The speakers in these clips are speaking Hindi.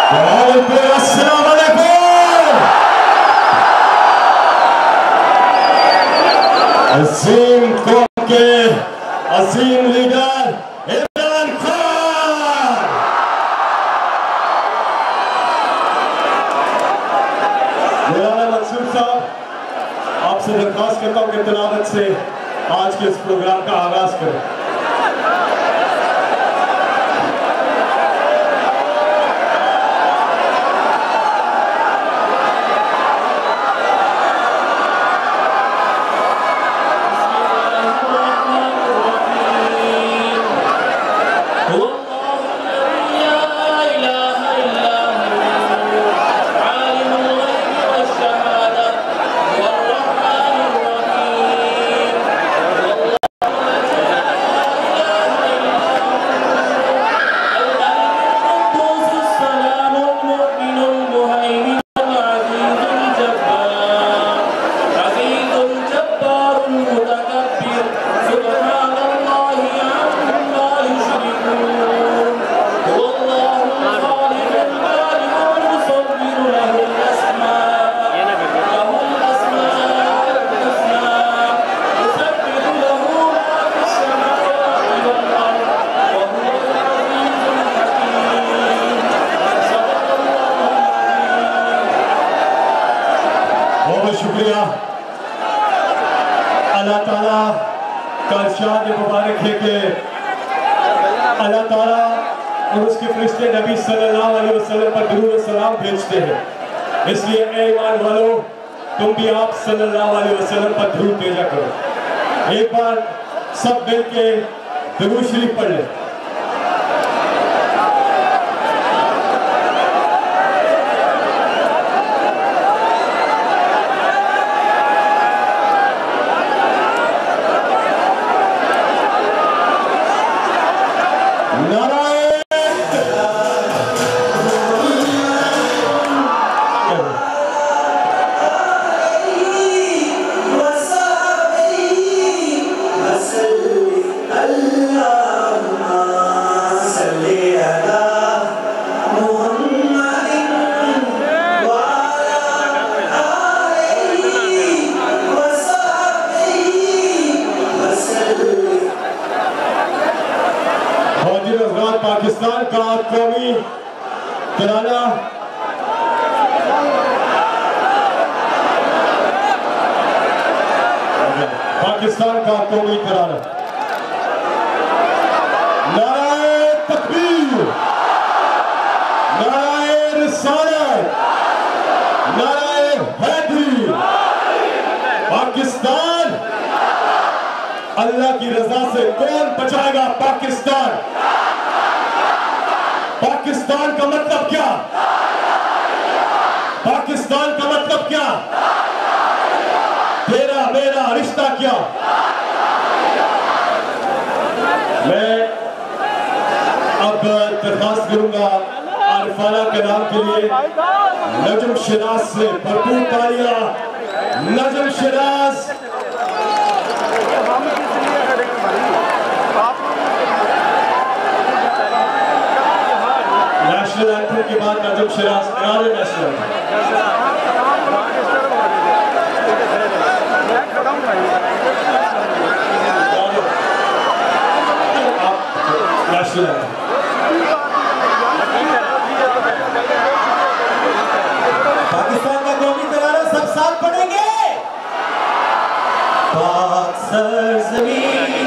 अस्सलाम वालेकुम। अजीम कौम के अजीम लीडर इमरान खान। मौलाना मंसूर साहब, आपसे दरख्वास्त करता हूँ कि तिलावत से आज के इस प्रोग्राम का आगाज करें। शुक्रिया। अल्लाह ताला का इरशाद मुबारक है कि अल्लाह ताला और उसके फरिश्ते नबी सल्लल्लाहु अलैहि वसल्लम पर दुरूद और सलाम भेजते हैं। इसलिए ए ईमान वालों, तुम भी आप सल्लल्लाहु अलैहि वसल्लम पर दुरूद भेजा करो। एक बार सब मिल के दुरूद शरीफ पढ़ लें। पाकिस्तान का कौमी तराना पाकिस्तान का कौमी तराना। नाराए तकबीर, नाराए रिसालत, नाराए हैदरी। पाकिस्तान, अल्लाह की रजा से कौन बचाएगा पाकिस्तान? पाकिस्तान का मतलब क्या? पाकिस्तान का मतलब क्या? तेरा मेरा रिश्ता क्या? मैं अब दरखास्त करूंगा आरिफाना कलाम के लिए नजम शिराज से भरपूर तालियां। नजम शिराज। नेशनल एंथम के बाद नजम शिराज नेशनल पाकिस्तान का कौमी तराना सब साथ पढ़ेंगे। पाक सरज़मीन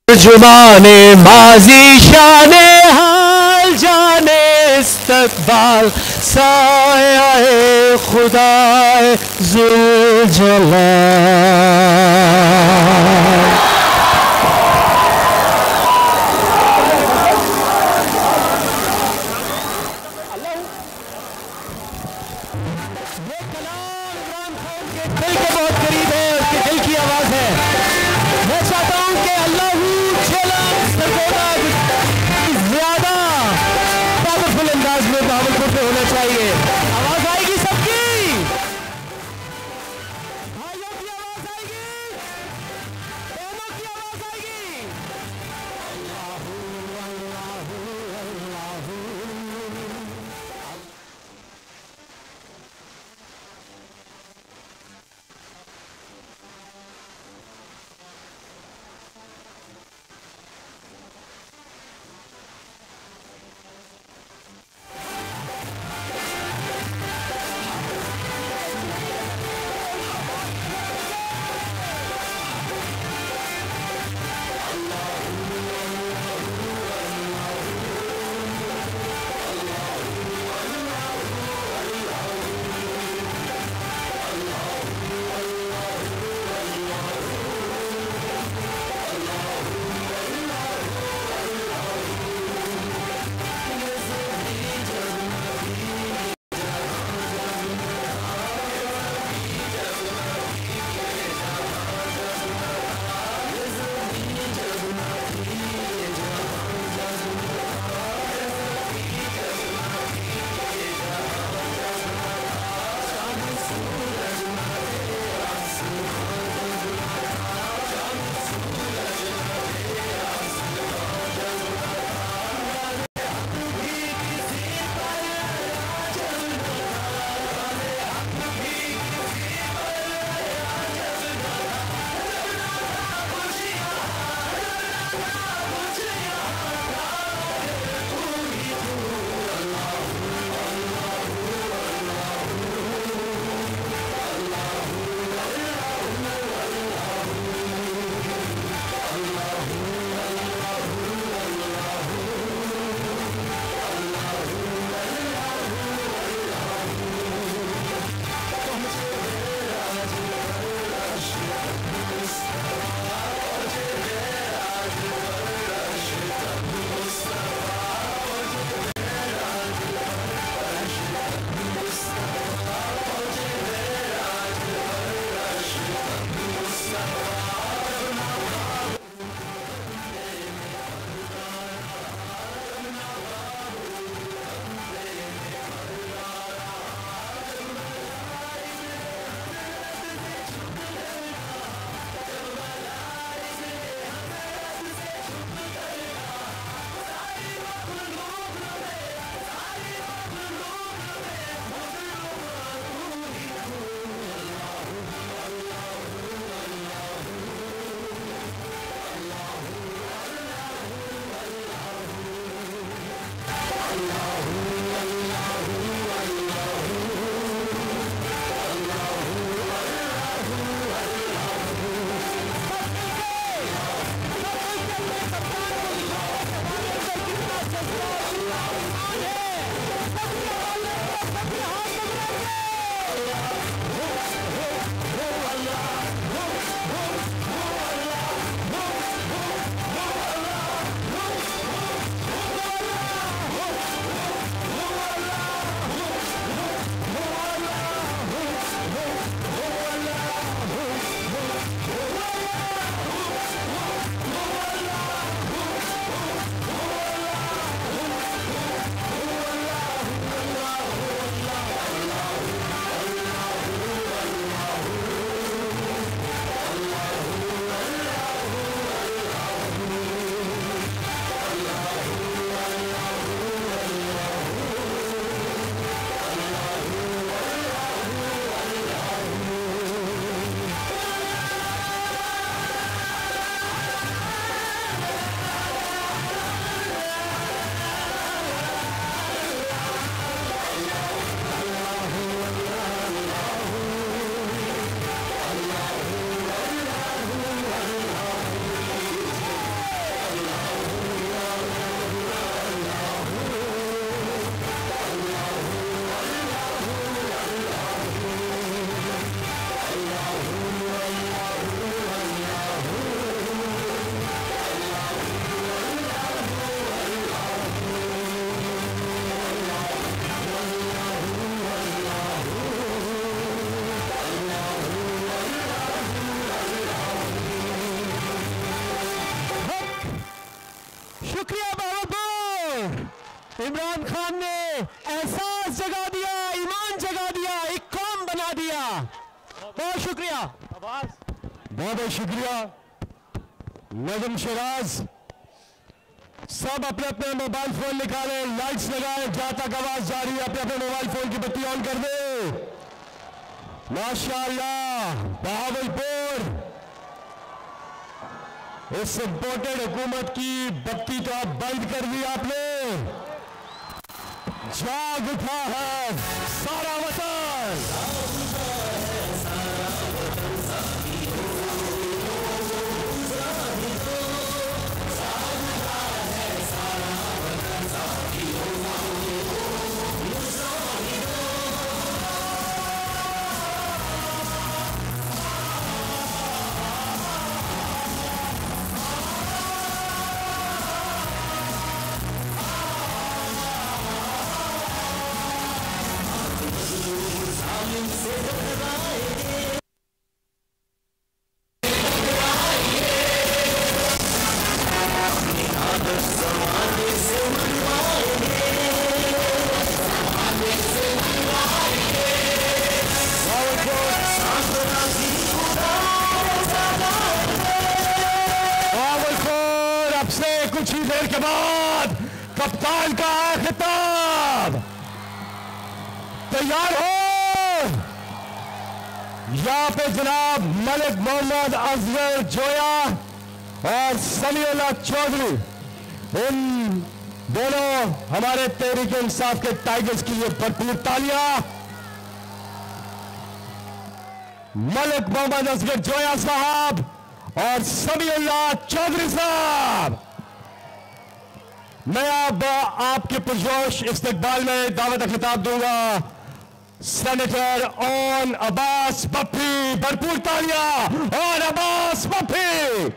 जुमाने माजी शाने हाल जाने इस्तकबाल साए खुदाए जुल जलाल। दिल के बहुत करीब है, उसके दिल की आवाज है। मैं चाहता हूं कि अल्लाह ज्यादा पावरफुल अंदाज में भावलपुर पे होना चाहिए। आवाज आएगी सबकी, भाइयों की आवाज आएगी, बहनों की आवाज आएगी। अल्लाहू अल्लाहू अल्लाहू। इमरान खान ने एहसास जगा दिया, ईमान जगा दिया, एक कौम बना दिया। बहुत शुक्रिया, बहुत बहुत शुक्रिया नजम शिराज। सब अपने अपने मोबाइल फोन निकाले, लाइट्स लगाए, जहां तक आवाज जा रही है अपने अपने मोबाइल फोन की बत्ती ऑन कर दे। माशाअल्लाह, बहावलपुर इस इंपोर्टेड हुकूमत की बत्ती तो अब बंद कर दी आपने। जाग उठा है सारा वतन। कुछ ही देर के बाद कप्तान का खिताब। तैयार हो? यहाँ पे जनाब मलिक मोहम्मद अजहर जोया और समीउल्लाह चौधरी, इन दोनों हमारे तहरीक इंसाफ के टाइगर्स के लिए भरपूर तालियां। मलिक मोहम्मद अजहर जोया साहब और समीउल्लाह चौधरी साहब, मैं अब आपके पुरजोश इस्तकबाल में दावत खिताब दूंगा सेनेटर ऑन अब्बास बप्पी। भरपूर तालियां ऑन अब्बास बप्पी।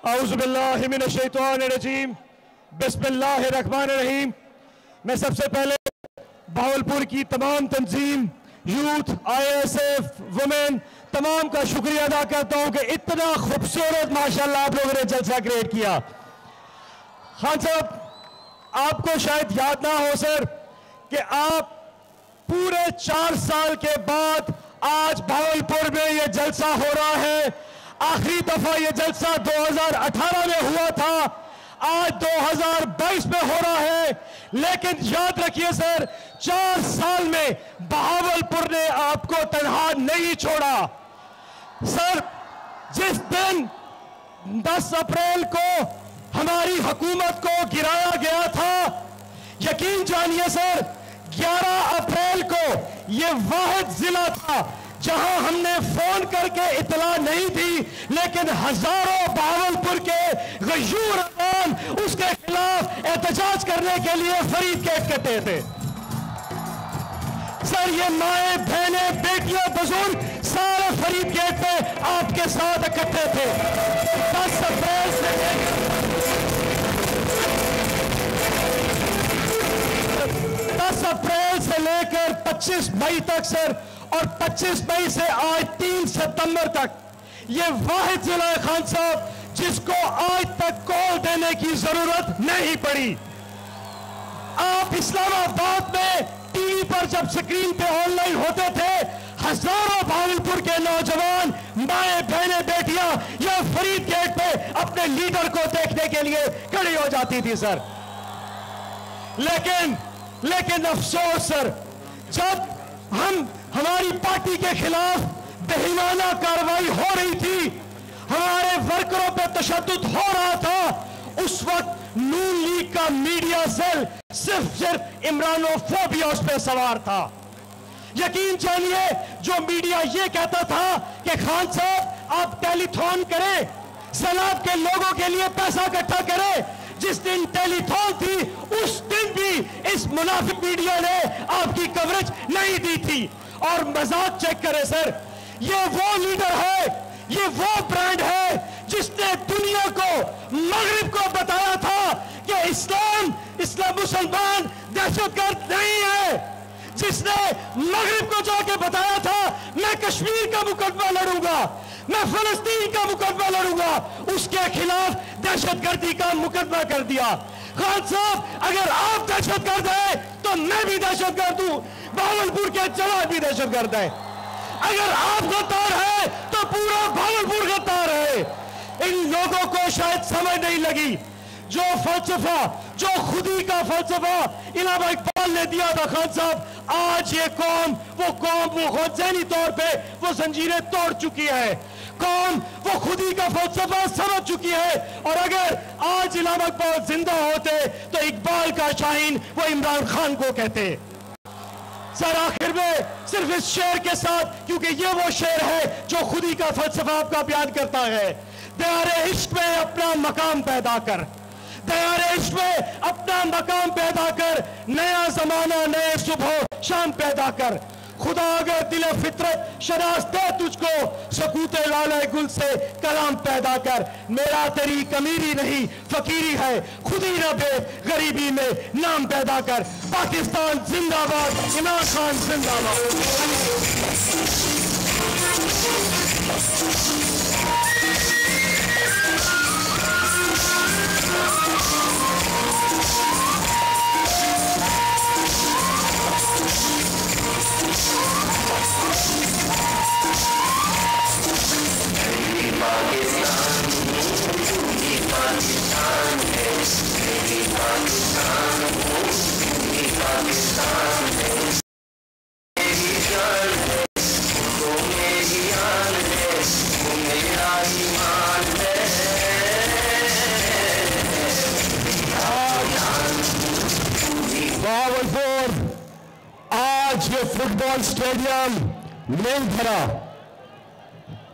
औज़ु बिल्लाहि मिनश शैतानिर रजीम, बिस्मिल्लाहिर रहमानिर रहीम। मैं सबसे पहले भावलपुर की तमाम तंजीम, यूथ, IASF, वुमेन, तमाम का शुक्रिया अदा करता हूं कि इतना खूबसूरत माशाल्लाह आप लोगों ने जलसा क्रिएट किया। खान साहब, आपको शायद याद ना हो सर कि आप पूरे 4 साल के बाद आज भावलपुर में यह जलसा हो रहा है। आखिरी दफा यह जलसा 2018 में हुआ था, आज 2022 में हो रहा है। लेकिन याद रखिए सर, 4 साल में बहावलपुर ने आपको तन्हा नहीं छोड़ा। सर, जिस दिन 10 अप्रैल को हमारी हुकूमत को गिराया गया था, यकीन जानिए सर, 11 अप्रैल को यह वाहिद जिला था जहां हमने फोन करके इतला नहीं दी, लेकिन हजारों बहावलपुर के गयूर अवाम उसके खिलाफ एहतजाज करने के लिए फरीद गेट करते थे। सर, ये माए, बहने, बेटियां, बुजुर्ग सारे फरीद गेट पे आपके साथ इकट्ठे थे। 10 अप्रैल से 10 अप्रैल से लेकर 25 मई तक सर, और 25 मई से आज 3 सितंबर तक ये वाहिद जिला है खान साहब जिसको आज तक कॉल देने की जरूरत नहीं पड़ी। आप इस्लामाबाद में टीवी पर जब स्क्रीन पे ऑनलाइन होते थे, हजारों भावलपुर के नौजवान, माए, बहने, बेटियां या फरीद गेट पे अपने लीडर को देखने के लिए खड़ी हो जाती थी सर। लेकिन अफसोस सर, जब हमारी पार्टी के खिलाफ बेईमाना कार्रवाई हो रही थी, हमारे वर्करों पर तशद्दुद हो रहा था, उस वक्त नून लीग का मीडिया सेल सिर्फ इमरानोफोबिया उस पर सवार था। यकीन जानिए, जो मीडिया ये कहता था कि खान साहब आप टेलीथॉन करें, सैलाब के लोगों के लिए पैसा इकट्ठा करें, जिस दिन टेलीथॉन थी उस दिन भी इस मुनाफिक मीडिया ने आपकी कवरेज नहीं दी थी। और मजाक चेक करें सर, ये वो लीडर है, ये वो ब्रांड है जिसने दुनिया को, मगरिब को बताया था कि इस्लाम मुसलमान दहशतगर्द नहीं है, जिसने मगरिब को जाके बताया था मैं कश्मीर का मुकदमा लड़ूंगा, मैं फलस्तीन का मुकदमा लड़ूंगा, उसके खिलाफ दहशतगर्दी का मुकदमा कर दिया। खान साहब, अगर आप दहशतगर्द हैं तो मैं भी दहशतगर्द हूं, भावलपुर के जवान भी दहशतगर्द है। अगर आप गद्दार हैं तो पूरा भावलपुर गद्दार है। इन लोगों को शायद समझ नहीं लगी जो फलसफा, जो खुदी का फलसफा इलामा इकबाल ने दिया था। खान साहब, आज ये कौम वो खुद ज़हनी तौर पे वो जंजीरें तोड़ चुकी है। कौम वो खुदी का फलसफा समझ चुकी है। और अगर आज इलामा इकबाल जिंदा होते तो इकबाल का शाहीन वो इमरान खान को कहते। सर, आखिर में सिर्फ इस शेर के साथ, क्योंकि ये वो शेर है जो खुदी का फलसफा आपका बयान करता है। दयारे इश्क में अपना मकाम पैदा कर, दयारे इश्क में अपना मकाम पैदा कर, नया जमाना नए सुबह शाम पैदा कर। खुदा अगर दिले फितरत शनास दे तुझको, सकूते लाले गुल से कलाम पैदा कर। मेरा तेरी कमीरी नहीं फकीरी है, खुदी न बे गरीबी में नाम पैदा कर। पाकिस्तान जिंदाबाद, इमरान खान जिंदाबाद। आज ये फुटबॉल स्टेडियम नहीं भरा,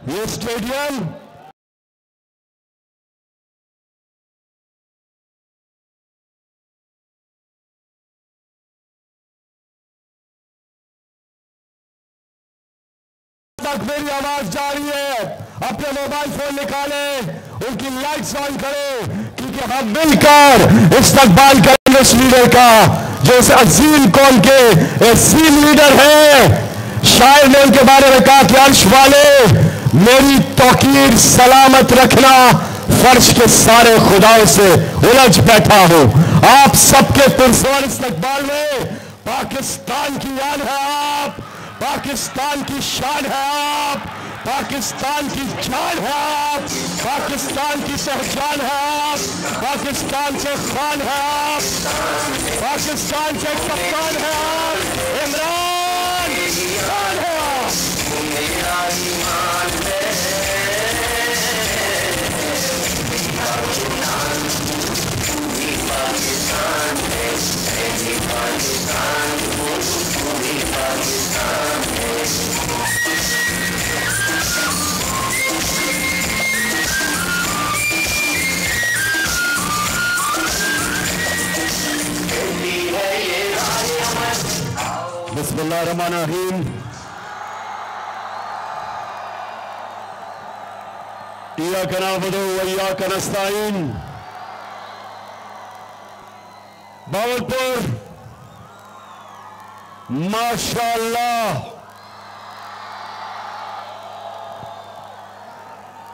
ये स्टेडियम तक मेरी आवाज जा रही है। अपने मोबाइल फोन निकाले, उनकी लाइट्स ऑन करो, क्योंकि हम मिलकर इस्तकबाल करेंगे उस लीडर का जो इस अजीम कौम के अजीम लीडर है। शायर ने उनके बारे में कहा कि अर्श वाले मेरी तौकीर सलामत रखना, फर्श के सारे खुदाओं से उलझ बैठा हूं। आप सबके पुरस्कार इस्तकबाल में पाकिस्तान की याद है, आप पाकिस्तान की शान है, आप पाकिस्तान की जान है, आप पाकिस्तान की पहचान है, आप पाकिस्तान से खान है, आप पाकिस्तान से कप्तान है, आप इमरान खान है, आप बिस्मिल्लाहिर्रहमानिर्रहीम। इय्याका नअबुदु व इय्याका नस्तईन। भावलपुर माशाअल्लाह,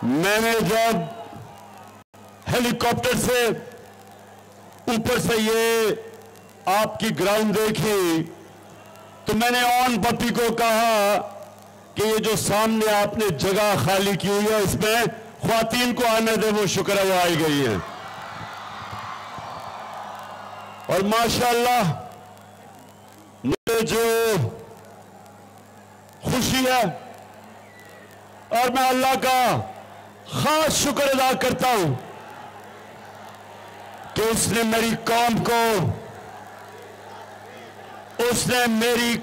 मैंने जब हेलीकॉप्टर से ऊपर से ये आपकी ग्राउंड देखी तो मैंने ऑन पप्पी को कहा कि ये जो सामने आपने जगह खाली की हुई है इसमें ख्वातीन को आने दे, वो शुक्र है वो आई गई है। और माशाअल्लाह मुझे जो खुशी है और मैं अल्लाह का खास शुक्र अदा करता हूं कि उसने मेरी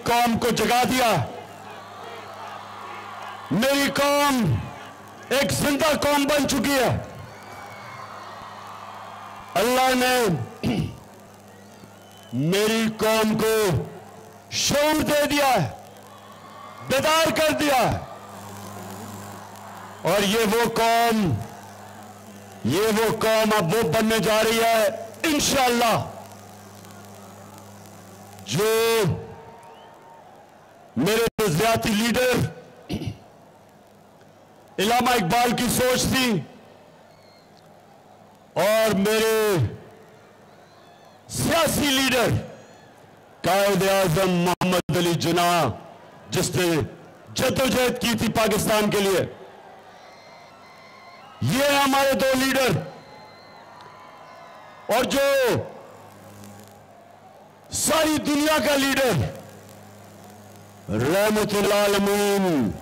कौम को जगा दिया। मेरी कौम एक जिंदा कौम बन चुकी है। अल्लाह ने मेरी कौम को शऊर दे दिया है, बेदार कर दिया है। और ये वो कौम अब वो बनने जा रही है इंशाअल्लाह जो मेरे ज्यादती लीडर इलामा इकबाल की सोच थी और मेरे सियासी लीडर कायद आजम मोहम्मद अली जिन्ना, जिसने जद्दोजहद की थी पाकिस्तान के लिए। ये हैं हमारे दो लीडर। और जो सारी दुनिया का लीडर रहमतुल आलमीन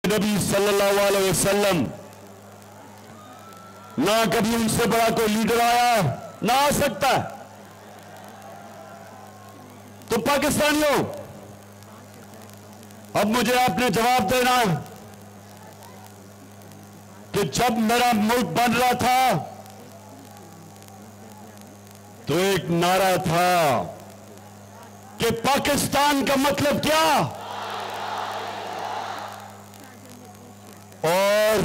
नबी सल्लल्लाहु अलैहि वसल्लम, ना कभी उनसे बड़ा कोई लीडर आया ना आ सकता। तो पाकिस्तानियों, अब मुझे आपने जवाब देना कि जब मेरा मुल्क बन रहा था तो एक नारा था कि पाकिस्तान का मतलब क्या और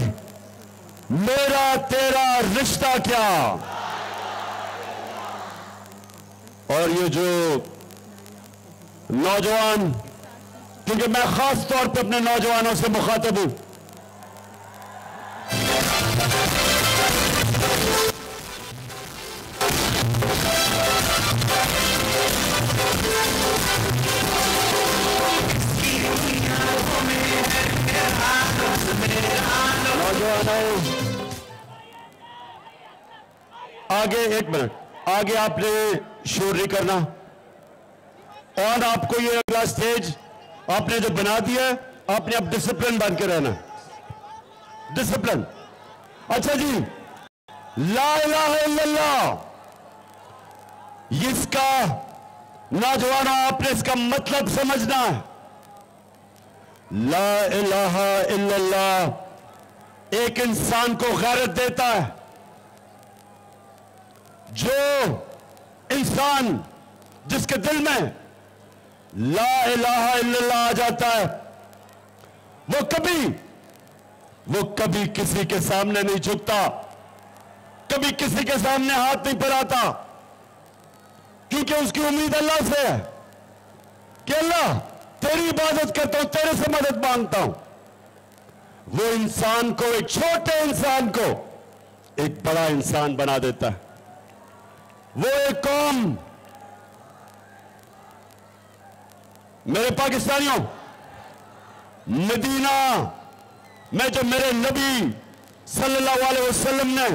मेरा तेरा रिश्ता क्या। और ये जो नौजवान, क्योंकि मैं खास तौर पर अपने नौजवानों से मुखातब हूं, आगे एक मिनट, आगे आपने शोर नहीं करना। और आपको ये अगला स्टेज आपने जो बना दिया है, आपने अब डिसिप्लिन बन के रहना। डिसिप्लिन। अच्छा जी, ला इलाहा इल्लल्लाह, इसका नौजवानों आपने इसका मतलब समझना है। ला इलाहा इल्लल्लाह एक इंसान को गैरत देता है। जो इंसान जिसके दिल में ला इलाहा इल्लल्लाह आ जाता है, वो कभी किसी के सामने नहीं झुकता, कभी किसी के सामने हाथ नहीं फैलाता, क्योंकि उसकी उम्मीद अल्लाह से है कि अल्लाह तेरी इबादत करता हूं, तेरे से मदद मांगता हूं। वो इंसान को, एक छोटे इंसान को एक बड़ा इंसान बना देता है। वो एक कौम, मेरे पाकिस्तानियों, मदीना में जो मेरे नबी सल्लल्लाहु अलैहि वसल्लम ने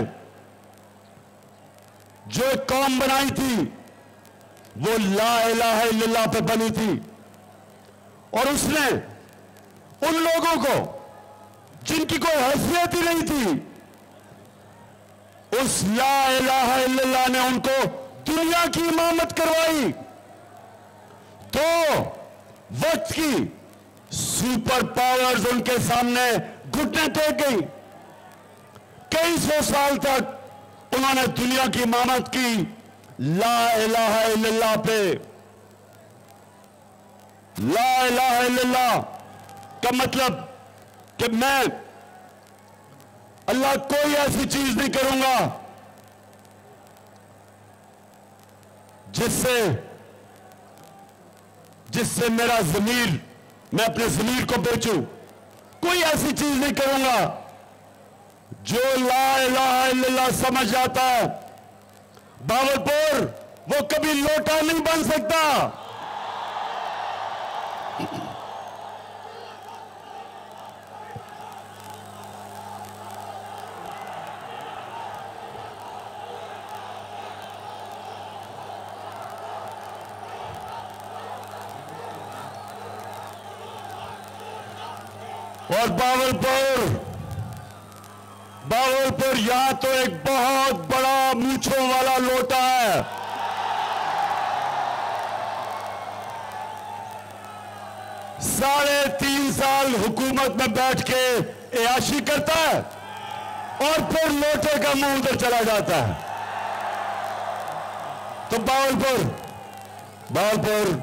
जो एक कौम बनाई थी, वो ला इलाहा इल्लल्लाह पे बनी थी। और उसने उन लोगों को जिनकी कोई हैसियत ही नहीं थी, उस ला इलाहा इल्लल्लाह ने उनको दुनिया की इमामत करवाई। तो वक्त की सुपर पावर्स उनके सामने घुटने टेक गई। कई सौ साल तक उन्होंने दुनिया की इमामत की ला इलाहा इल्लल्लाह पे। ला इलाहा इल्लल्लाह का मतलब कि मैं अल्लाह कोई ऐसी चीज नहीं करूंगा जिससे मेरा ज़मीर, मैं अपने ज़मीर को बेचूं। कोई ऐसी चीज नहीं करूंगा। जो ला इलाहा इल्लल्लाह समझ जाता है, बावलपुर वो कभी लोटा नहीं बन सकता। और बावलपुर यहां तो एक बहुत बड़ा मूंछों वाला लोटा है। साढ़े 3 साल हुकूमत में बैठ के एयाशी करता है और फिर लोटे का मुंह उधर चला जाता है। तो बावलपुर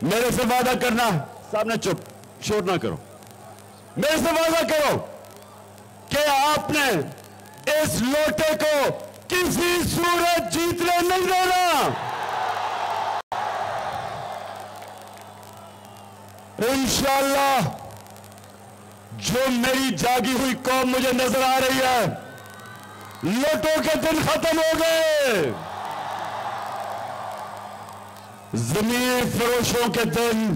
मेरे से वादा करना, सामने चुप, शोर ना करो, मेरे से वादा करो कि आपने इस लोटे को किसी सूरत जीतने नहीं देना। इंशाअल्लाह जो मेरी जागी हुई कौम मुझे नजर आ रही है, लोटों के दिन खत्म हो गए, जमीन फरोशों के दिन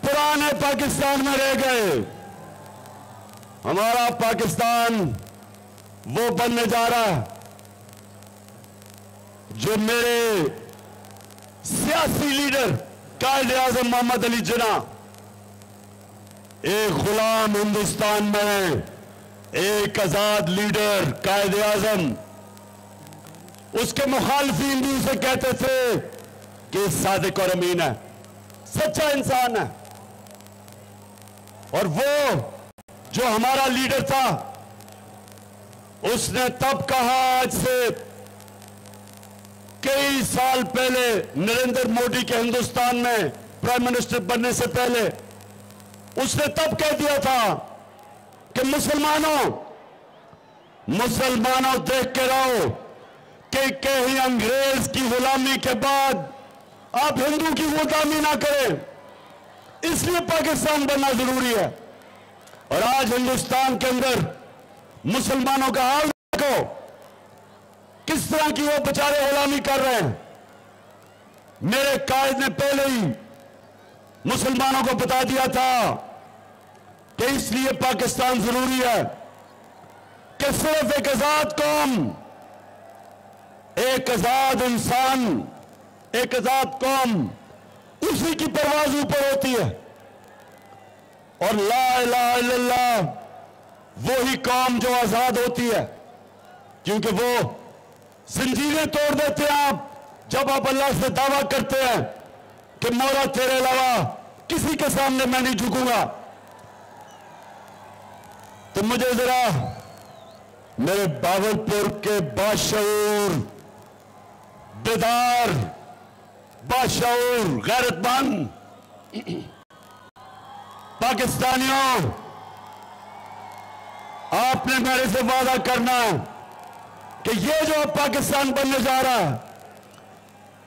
पुराने पाकिस्तान में रह गए। हमारा पाकिस्तान वो बनने जा रहा है जो मेरे सियासी लीडर कायद-ए-आज़म मोहम्मद अली जिन्ना एक गुलाम हिंदुस्तान में एक आजाद लीडर कायद-ए-आज़म, उसके मुखालफीन भी उसे कहते थे कि सादिक और अमीन है, सच्चा इंसान है। और वो जो हमारा लीडर था, उसने तब कहा, आज से कई साल पहले नरेंद्र मोदी के हिंदुस्तान में प्राइम मिनिस्टर बनने से पहले, उसने तब कह दिया था कि मुसलमानों देख के रहो कि कहीं अंग्रेज की गुलामी के बाद आप हिंदू की गुलामी ना करें, इसलिए पाकिस्तान बनना जरूरी है। और आज हिंदुस्तान के अंदर मुसलमानों का हाल देखो, किस तरह की वो बेचारे गुलामी कर रहे हैं। मेरे कायद ने पहले ही मुसलमानों को बता दिया था कि इसलिए पाकिस्तान जरूरी है कि सिर्फ एक आजाद कौम, एक आजाद इंसान, एक आजाद कौम, उसी की परवाज ऊपर होती है। और ला इलाहा इल्लल्लाह वो ही कौम जो आजाद होती है, क्योंकि वो जंजीरें तोड़ देते हैं आप जब आप अल्लाह से दावा करते हैं कि मौला तेरे अलावा किसी के सामने मैं नहीं झुकूंगा। तो मुझे जरा मेरे बावलपुर के बाशऊर, बेदार, बाशऊर, गैरतमंद पाकिस्तानियों, आपने मेरे से वादा करना है कि ये जो अब पाकिस्तान बनने जा रहा है,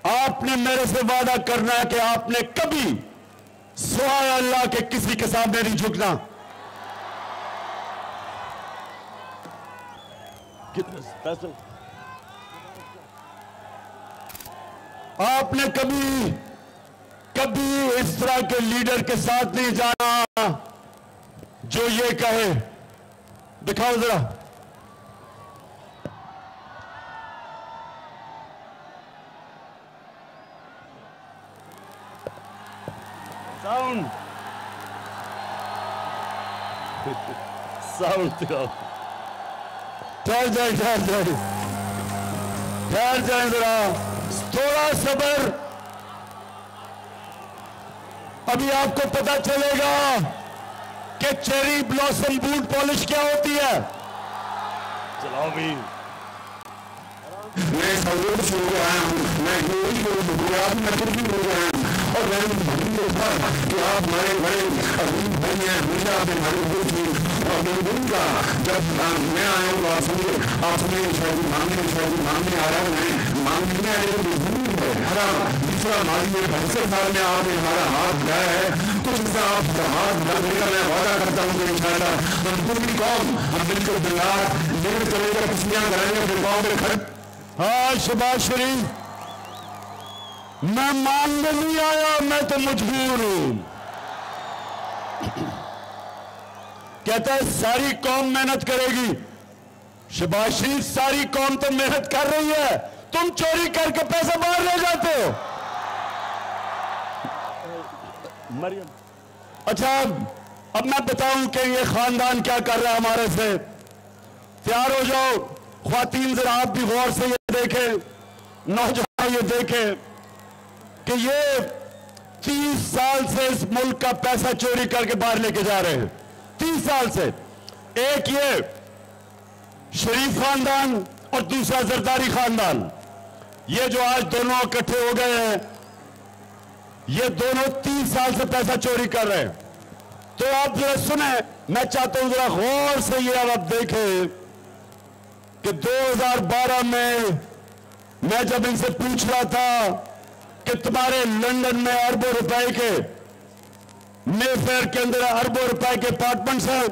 आपने मेरे से वादा करना है कि आपने कभी सिवाय अल्लाह के किसी के सामने नहीं झुकना। आपने कभी इस तरह के लीडर के साथ नहीं जाना जो ये कहे, दिखाओ जरा, साउंड दिखाओ। ठहर जाए जरा, थोड़ा सब्र, अभी आपको पता चलेगा कि चेरी ब्लॉसम बूट पॉलिश क्या होती है। चलाओ भी। मैं सरूर से हो रहा हूँ, मैं यही गुजरात में कुछ भी हो रहा हूँ, और मैं कि आप हमारे बड़े अजीम भाई हैं, हमेशा आपने हमारे दोस्त हैं। और मैं बोलूँगा जब मैं आया हूँ आपने मांगने आ रहा है, मांगने में आने को जरूरी है। हमारा दूसरा माली में 72 साल में आपने हमारा हाथ उठाया है, कुछ आप हाथ उठाने का मैं वादा करता हूँ कि इंशाअल्लाह हम पूरी कौम, हम बिल्कुल बिल्लाह लेकर चलेगा, खुशियाँ कराएंगे अपने गाँव में खड़े। हाँ शबाश शरीफ, मैं मांगने नहीं आया, मैं तो मजबूर हूं। कहता है सारी कौम मेहनत करेगी। शबाश शरीफ, सारी कौम तो मेहनत कर रही है, तुम चोरी करके पैसा बाहर ले जाते हो। मरियम, अच्छा अब मैं बताऊं कि ये खानदान क्या कर रहा है हमारे से। तैयार हो जाओ ख्वातीन, जरा आप भी गौर से ये देखें, नौजवान ये देखें कि ये 30 साल से इस मुल्क का पैसा चोरी करके बाहर लेके जा रहे हैं। 30 साल से। एक ये शरीफ खानदान और दूसरा जरदारी खानदान, ये जो आज दोनों इकट्ठे हो गए हैं, ये दोनों 30 साल से पैसा चोरी कर रहे हैं। तो आप जरा सुने, मैं चाहता हूं जरा गौर से ये अब आप देखें कि 2012 में मैं जब इनसे पूछ रहा था कि तुम्हारे लंदन में अरबों रुपए के मेफेयर के अंदर अरबों रुपए के अपार्टमेंट्स हैं,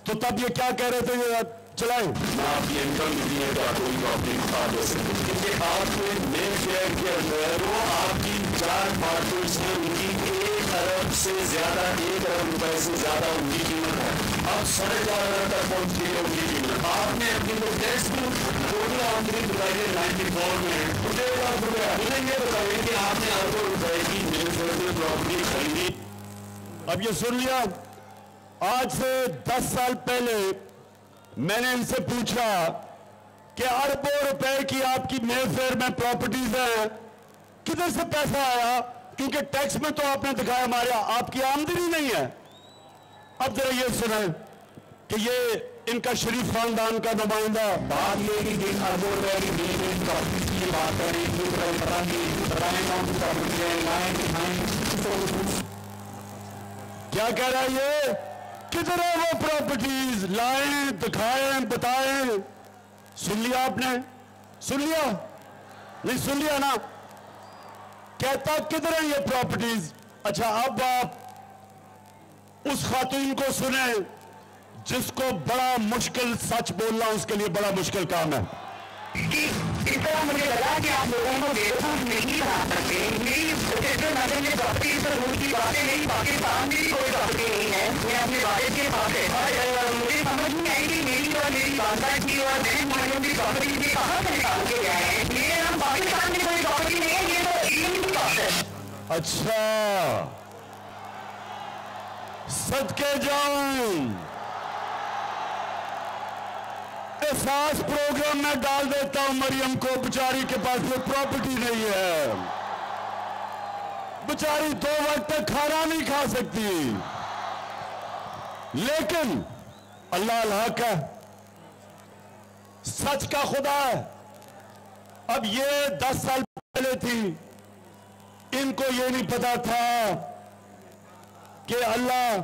तो तब ये क्या कह रहे थे, ये चलाएं आपकी इनकम नहीं है तो कोई प्रॉपर्टी खा दे सकते, क्योंकि आपके मेफेयर के अंदर वो आपकी 4 अपार्टमेंट्स हैं, उनकी 1 अरब से ज्यादा, 1 अरब रुपए से ज्यादा उनकी कीमत है। अब 4.5 अरब तक पहुंच गई है उनकी कीमत। आपने अपनी तो टैक्स टोटल आमदनी बताई 94 में तो 1.5 लाख रुपए मिलेंगे, तो कहेंगे कि आपने अरबों रुपए की मेफेयर में प्रॉपर्टी खरीदी। अब ये सुन लिया, आज से 10 साल पहले मैंने इनसे पूछा कि अरबों रुपए की आपकी मेफेयर में प्रॉपर्टीज हैं, किधर से पैसा आया, क्योंकि टैक्स में तो आपने दिखाया हमारे आपकी आमदनी नहीं है। अब जरा ये सुने कि ये इनका शरीफ खानदान का नुमाइंदा बात ये कि जिन अरबों रुपए की मेफेयर प्रॉपर्टी की बात करें, बताएं कौन सी प्रॉपर्टी है, लाएं दिखाएं, क्या कह रहा है ये, किधर है वो प्रॉपर्टीज, लाएं दिखाएं बताएं। सुन लिया आपने, सुन लिया नहीं, सुन लिया ना, कहता किधर है ये प्रॉपर्टीज। अच्छा अब आप उस खातून को सुने जिसको बड़ा मुश्किल सच बोलना उसके लिए बड़ा मुश्किल काम है। कि इस तरह मुझे लगा कि आप लोगों को बेवकूफ नहीं बना सकते। मेरी नजर में प्रॉपर्टी पर रूल की बातें नहीं, पाकिस्तान में कोई प्रॉपर्टी नहीं है, मैं अपने वालिद के पास है और मुझे समझ नहीं आई कि मेरी और मेरी वालदा की और बहन भाइयों की प्रॉपर्टी भी कहाँ से निकाल के गए हैं। मेरे नाम पाकिस्तान में कोई प्रॉपर्टी नहीं है, ये तो इंडियन की बात है। अच्छा सदके जाऊं, एहसास प्रोग्राम में डाल देता हूं मरियम को, बेचारी के पास कोई प्रॉपर्टी नहीं है, बेचारी 2 वक्त तक खाना नहीं खा सकती, लेकिन अल्लाह अल्लाह का सच का खुदा है। अब ये 10 साल पहले थी, इनको ये नहीं पता था कि अल्लाह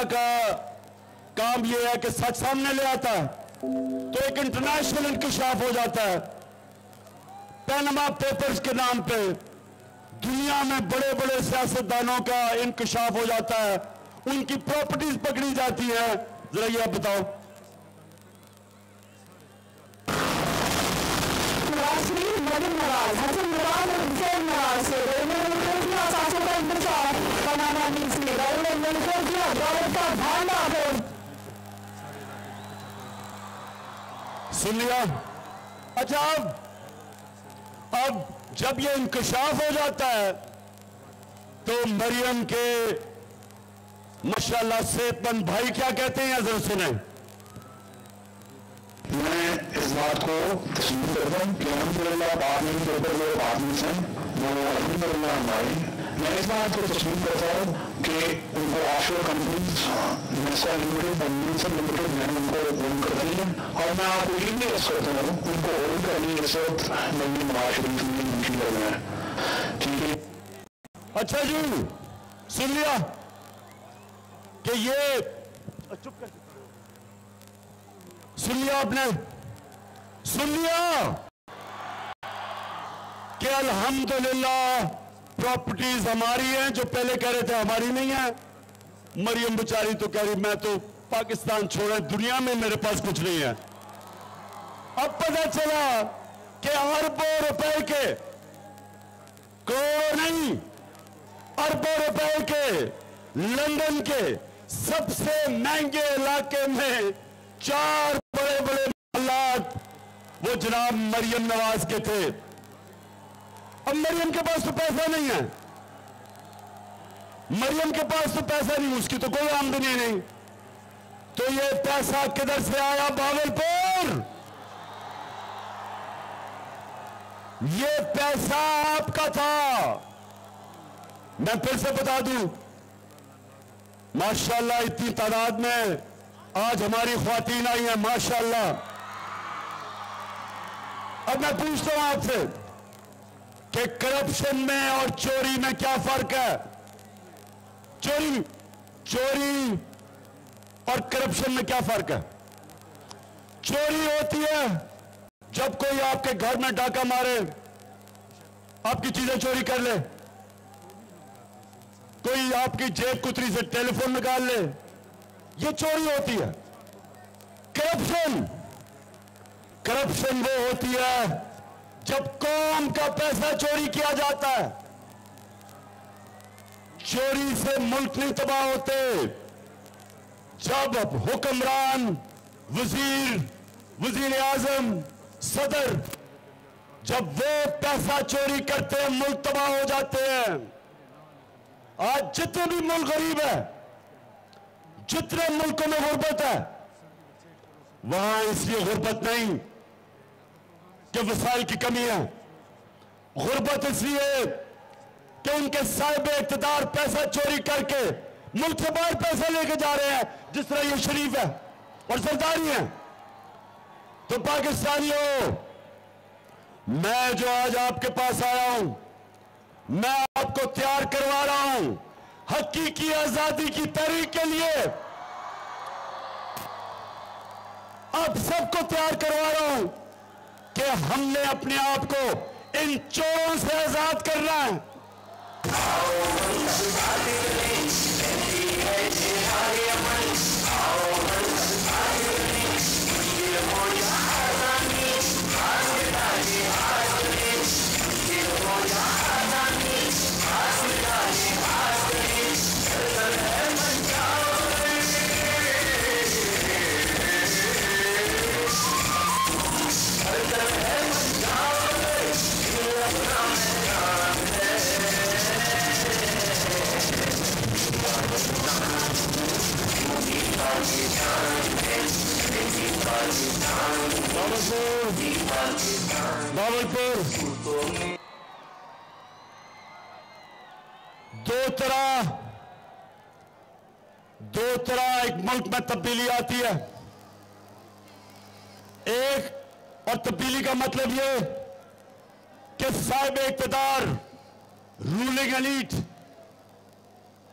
का काम यह है कि सच सामने ले आता है तो एक इंटरनेशनल इंकशाफ हो जाता है। पैनामा पेपर्स के नाम पे दुनिया में बड़े बड़े सियासतदानों का इंकशाफ हो जाता है, उनकी प्रॉपर्टीज पकड़ी जाती है। जरा ये आप बताओ। सुन लिया। अच्छा अब जब ये इंकशाफ हो जाता है तो मरियम के माशाल्लाह सेहतमंद भाई क्या कहते हैं, जरा सुने। मैं इस बात को तस्लीम करता हूँ कि अल्हम्दुलिल्लाह पार्लियामेंट के ऊपर जो बातमीज हैं वो अल्हम्दुलिल्लाह हमारी। मैं इस बात को तस्लीम करता हूँ कि उनको offshore companies Neska limited, Milson limited, मैंने उनको ओन कर दी है और मैं आपको ये भी अर्ज करता हूँ उनको ओन करनी इस वक्त नई नवाज शरीफ में मुमकिन लग रहा है। ठीक है। अच्छा जी सुन लिया कि ये चुप कर, सुन लिया आपने, सुन लिया कि अल्हम्दुलिल्लाह प्रॉपर्टीज हमारी हैं, जो पहले कह रहे थे हमारी नहीं है। मरियम बेचारी तो कह रही मैं तो पाकिस्तान छोड़े, दुनिया में मेरे पास कुछ नहीं है। अब पता चला कि अरबों रुपए के, करोड़ों नहीं अरबों रुपए के लंदन के सबसे महंगे इलाके में 4 बड़े बड़े महलात वो जनाब मरियम नवाज के थे। अब मरियम के पास तो पैसा नहीं है, मरियम के पास तो पैसा नहीं, उसकी तो कोई आमदनी नहीं, तो ये पैसा किधर से आया? भावलपुर। ये पैसा आपका था। मैं फिर से बता दूं, माशाल्लाह इतनी तादाद में आज हमारी ख्वातीन आई हैं, माशाल्लाह। अब मैं पूछता हूं आपसे कि करप्शन में और चोरी में क्या फर्क है? चोरी और करप्शन में क्या फर्क है? चोरी होती है जब कोई आपके घर में डाका मारे, आपकी चीजें चोरी कर ले, कोई आपकी जेब कुतरी से टेलीफोन निकाल ले, ये चोरी होती है। करप्शन वो होती है जब कौम का पैसा चोरी किया जाता है। चोरी से मुल्क नहीं तबाह होते। जब हुक्मरान, वजीर आजम, सदर, जब वो पैसा चोरी करते हैं मुल्क तबाह हो जाते हैं। आज जितने भी मुल्क गरीब है, जितने मुल्कों में गुर्बत है, वहां इसलिए गुर्बत नहीं कि वसाइल की कमी है, गुर्बत इसलिए कि उनके साहिब इख्तिदार पैसा चोरी करके मुल्क से बाहर पैसा लेके जा रहे हैं, जिस तरह ये शरीफ है और सरदारी है। तो पाकिस्तानियों, मैं जो आज आपके पास आया हूं, मैं आपको तैयार करवा रहा हूं हकीकी आजादी की तहरीक के लिए। अब सबको तैयार करवा रहा हूं कि हमने अपने आप को इन चोरों से आजाद करना है। बावलपुर दो तरह एक मुल्क में तब्दीली आती है। एक और तब्दीली का मतलब यह कि साहिब इख्तिदार, रूलिंग एलीट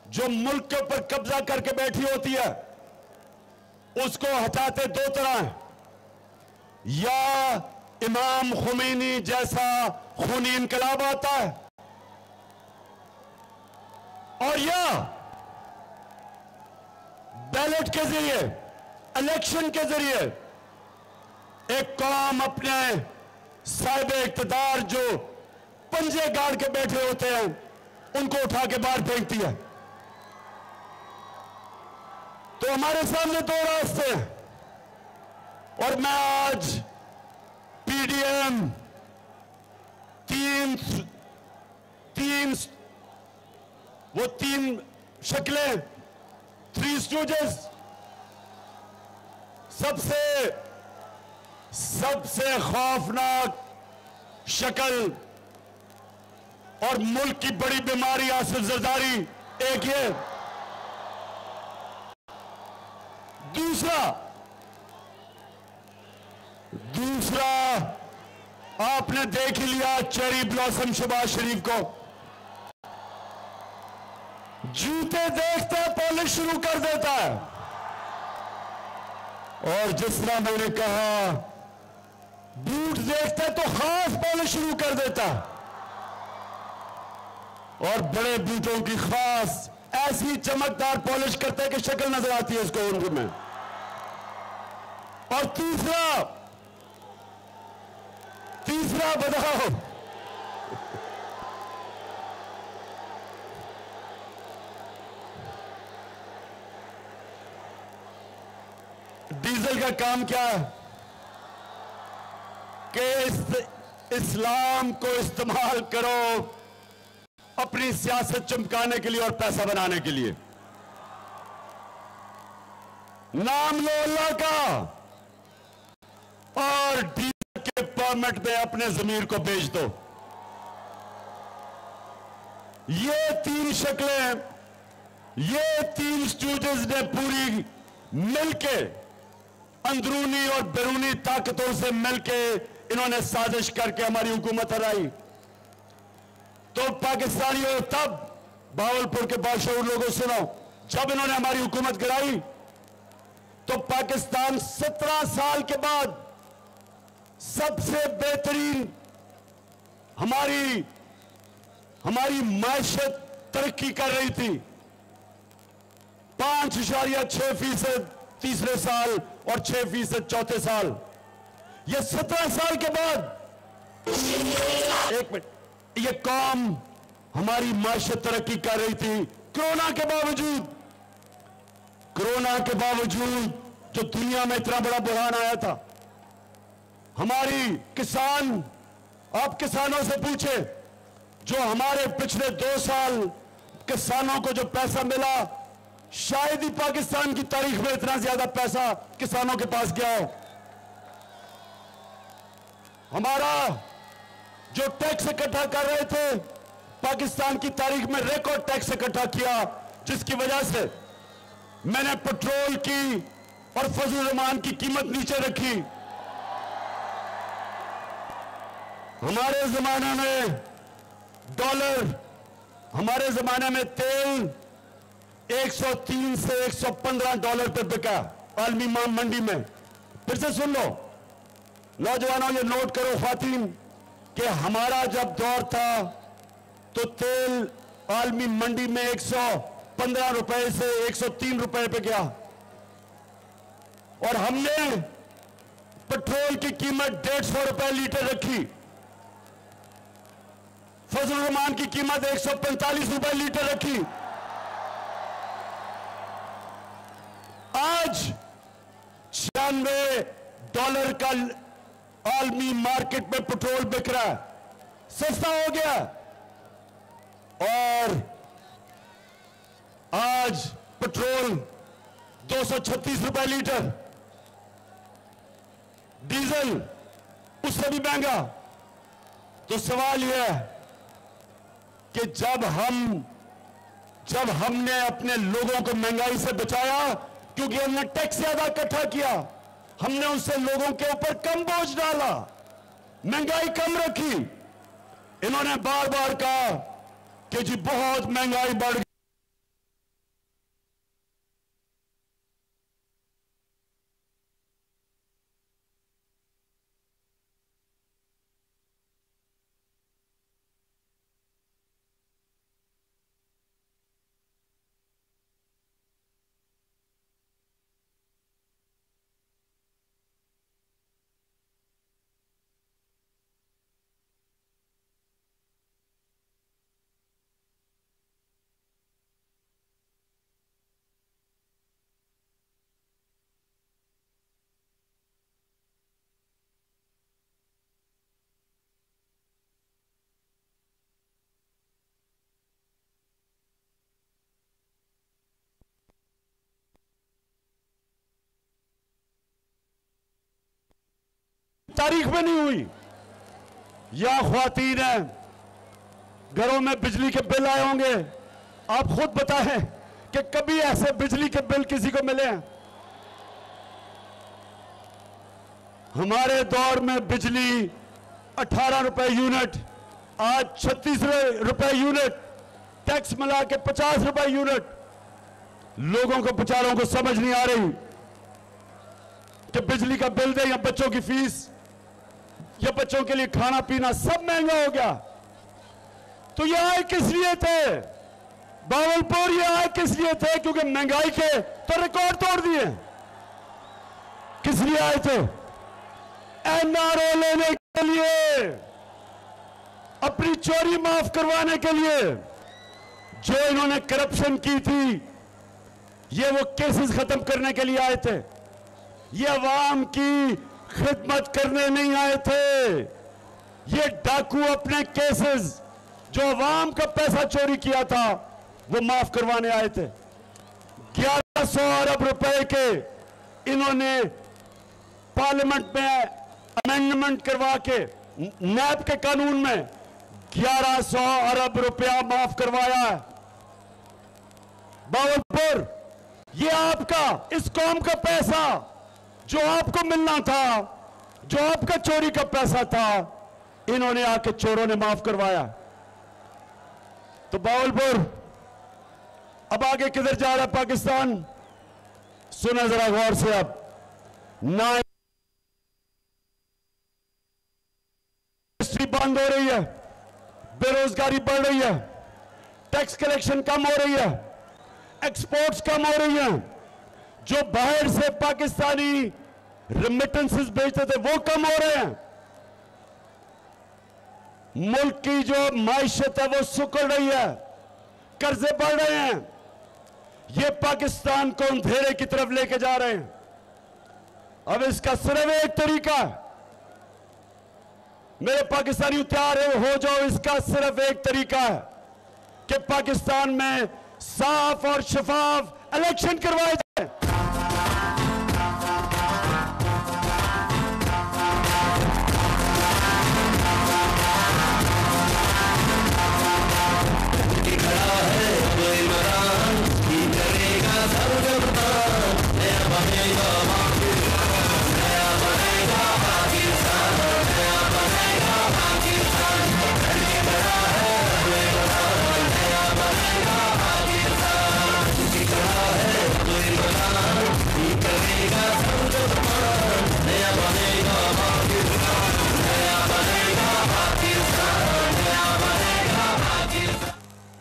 जो मुल्क के ऊपर कब्जा करके बैठी होती है, उसको हटाते दो तरह हैं। या इमाम खुमैनी जैसा खूनी इनकलाब आता है, और या बैलेट के जरिए, इलेक्शन के जरिए एक कौम अपने साहिब इख्तिदार जो पंजे गाड़ के बैठे होते हैं उनको उठा के बाहर फेंकती है। तो हमारे सामने दो रास्ते हैं, और मैं आज पीडीएम तीन शक्लें, थ्री स्टूजेस, सबसे खौफनाक शक्ल और मुल्क की बड़ी बीमारी आसिफ जरदारी एक ये, दूसरा आपने देख ही लिया चेरी ब्लॉसम शहबाज शरीफ को, जूते देखते पॉलिश शुरू कर देता है, और जिस तरह मैंने कहा बूट देखते तो खास पॉलिश शुरू कर देता है, और बड़े बूटों की खास ऐसी चमकदार पॉलिश करते हैं कि शक्ल नजर आती है इसको उर्दू में। और तीसरा बताओ, डीजल का काम क्या है कि इस्लाम को इस्तेमाल करो अपनी सियासत चमकाने के लिए और पैसा बनाने के लिए। नाम लो अल्लाह का और डीजल के परमिट में अपने जमीर को बेच दो। ये तीन शक्लें, ये तीन स्टूडेंट्स ने पूरी मिलके अंदरूनी और बैरूनी ताकतों से मिलके इन्होंने साजिश करके हमारी हुकूमत हराई। तो पाकिस्तानियों, तब बावलपुर के बादशाह लोगों सुनो, जब इन्होंने हमारी हुकूमत गिराई तो पाकिस्तान 17 साल के बाद सबसे बेहतरीन हमारी मायशत तरक्की कर रही थी, 5.6% तीसरे साल और 6% चौथे साल। ये 17 साल के बाद, एक मिनट, ये कौम हमारी माशत तरक्की कर रही थी कोरोना के बावजूद। कोरोना के बावजूद जो दुनिया में इतना बड़ा बुरहान आया था, हमारी किसान, आप किसानों से पूछे, जो हमारे पिछले 2 साल किसानों को जो पैसा मिला, शायद ही पाकिस्तान की तारीख में इतना ज्यादा पैसा किसानों के पास गया हो। हमारा जो टैक्स इकट्ठा कर रहे थे, पाकिस्तान की तारीख में रिकॉर्ड टैक्स इकट्ठा किया, जिसकी वजह से मैंने पेट्रोल की और फजल रहमान की कीमत नीचे रखी। हमारे जमाने में डॉलर, हमारे जमाने में तेल 103 से 115 डॉलर पे बिका आलमी मंडी में। फिर से सुन लो नौजवानों, ये नोट करो ख्वातीन, कि हमारा जब दौर था तो तेल आलमी मंडी में 115 रुपए से 103 रुपए पे गया, और हमने पेट्रोल की कीमत 150 रुपए लीटर रखी, फजल रहमान की कीमत 145 रुपए लीटर रखी। आज 96 डॉलर का आलमी मार्केट में पेट्रोल बिक रहा है, सस्ता हो गया। और आज पेट्रोल 236 रुपए लीटर, डीजल उससे भी महंगा। तो सवाल यह है कि जब हमने अपने लोगों को महंगाई से बचाया, क्योंकि हमने टैक्स ज्यादा इकट्ठा किया, हमने उससे लोगों के ऊपर कम बोझ डाला, महंगाई कम रखी। इन्होंने बार बार कहा कि जी बहुत महंगाई बढ़ गई। तारीख में नहीं हुई। या ख्वातीन है, घरों में बिजली के बिल आए होंगे, आप खुद बताएं कि कभी ऐसे बिजली के बिल किसी को मिले हैं? हमारे दौर में बिजली 18 रुपए यूनिट, आज 36 रुपए यूनिट, टैक्स मिला के 50 रुपए यूनिट। लोगों को, बेचारों को समझ नहीं आ रही कि बिजली का बिल दे या बच्चों की फीस या बच्चों के लिए खाना पीना सब महंगा हो गया। तो ये आए किस लिए थे बावलपुर? ये आए किस लिए थे? क्योंकि महंगाई के तो रिकॉर्ड तोड़ दिए। किस लिए आए थे? एनआरओ लेने के लिए, अपनी चोरी माफ करवाने के लिए। जो इन्होंने करप्शन की थी, ये वो केसेस खत्म करने के लिए आए थे। ये अवाम की खिदमत करने नहीं आए थे। ये डाकू अपने केसेस, जो अवाम का पैसा चोरी किया था, वो माफ करवाने आए थे। 1100 अरब रुपए के इन्होंने पार्लियामेंट में अमेंडमेंट करवा के, नैब के कानून में 1100 अरब रुपया माफ करवाया है। बावलपुर, ये आपका, इस कौम का पैसा जो आपको मिलना था, जो आपका चोरी का पैसा था, इन्होंने आके चोरों ने माफ करवाया। तो बावलपुर अब आगे किधर जा रहा है पाकिस्तान? सुना जरा गौर से। अब ना इंडस्ट्री बंद हो रही है, बेरोजगारी बढ़ रही है, टैक्स कलेक्शन कम हो रही है, एक्सपोर्ट्स कम हो रही हैं, जो बाहर से पाकिस्तानी रेमिटेंसेस भेजते थे वो कम हो रहे हैं, मुल्क की जो माइशत है वो सुकड़ रही है, कर्जे बढ़ रहे हैं। ये पाकिस्तान को अंधेरे की तरफ लेके जा रहे हैं। अब इसका सिर्फ एक तरीका है, मेरे पाकिस्तानी तैयार हो जाओ, इसका सिर्फ एक तरीका है कि पाकिस्तान में साफ और शफाफ इलेक्शन करवाए जाए।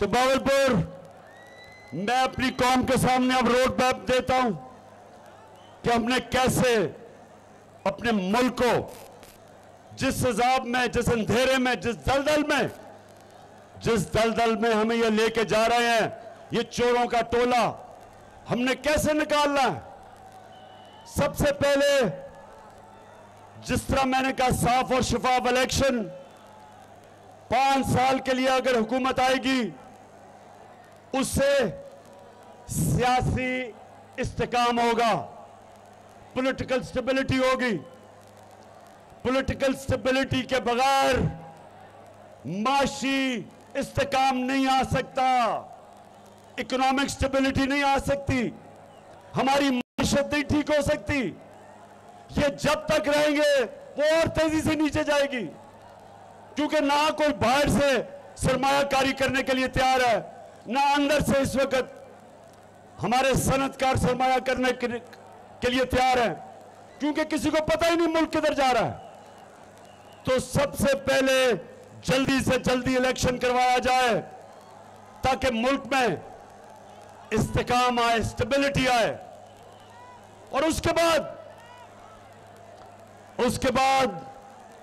तो बावलपुर, मैं अपनी कौम के सामने अब रोड मैप देता हूं कि हमने कैसे अपने मुल्क को जिस अजाब में, जिस अंधेरे में, जिस दलदल में हमें ये लेके जा रहे हैं, ये चोरों का टोला, हमने कैसे निकालना है। सबसे पहले जिस तरह मैंने कहा, साफ और शफाफ इलेक्शन। 5 साल के लिए अगर हुकूमत आएगी, उससे सियासी इस्तेकाम होगा, पॉलिटिकल स्टेबिलिटी होगी। पॉलिटिकल स्टेबिलिटी के बगैर माशी इस्तेकाम नहीं आ सकता, इकोनॉमिक स्टेबिलिटी नहीं आ सकती, हमारी माशत नहीं ठीक हो सकती। ये जब तक रहेंगे वो और तेजी से नीचे जाएगी, क्योंकि ना कोई बाहर से सरमायाकारी करने के लिए तैयार है, ना अंदर से इस वक्त हमारे सनतकार सरमाया करने के लिए तैयार है, क्योंकि किसी को पता ही नहीं मुल्क किधर जा रहा है। तो सबसे पहले जल्दी से जल्दी इलेक्शन करवाया जाए ताकि मुल्क में इस्तेकाम आए, स्टेबिलिटी आए। और उसके बाद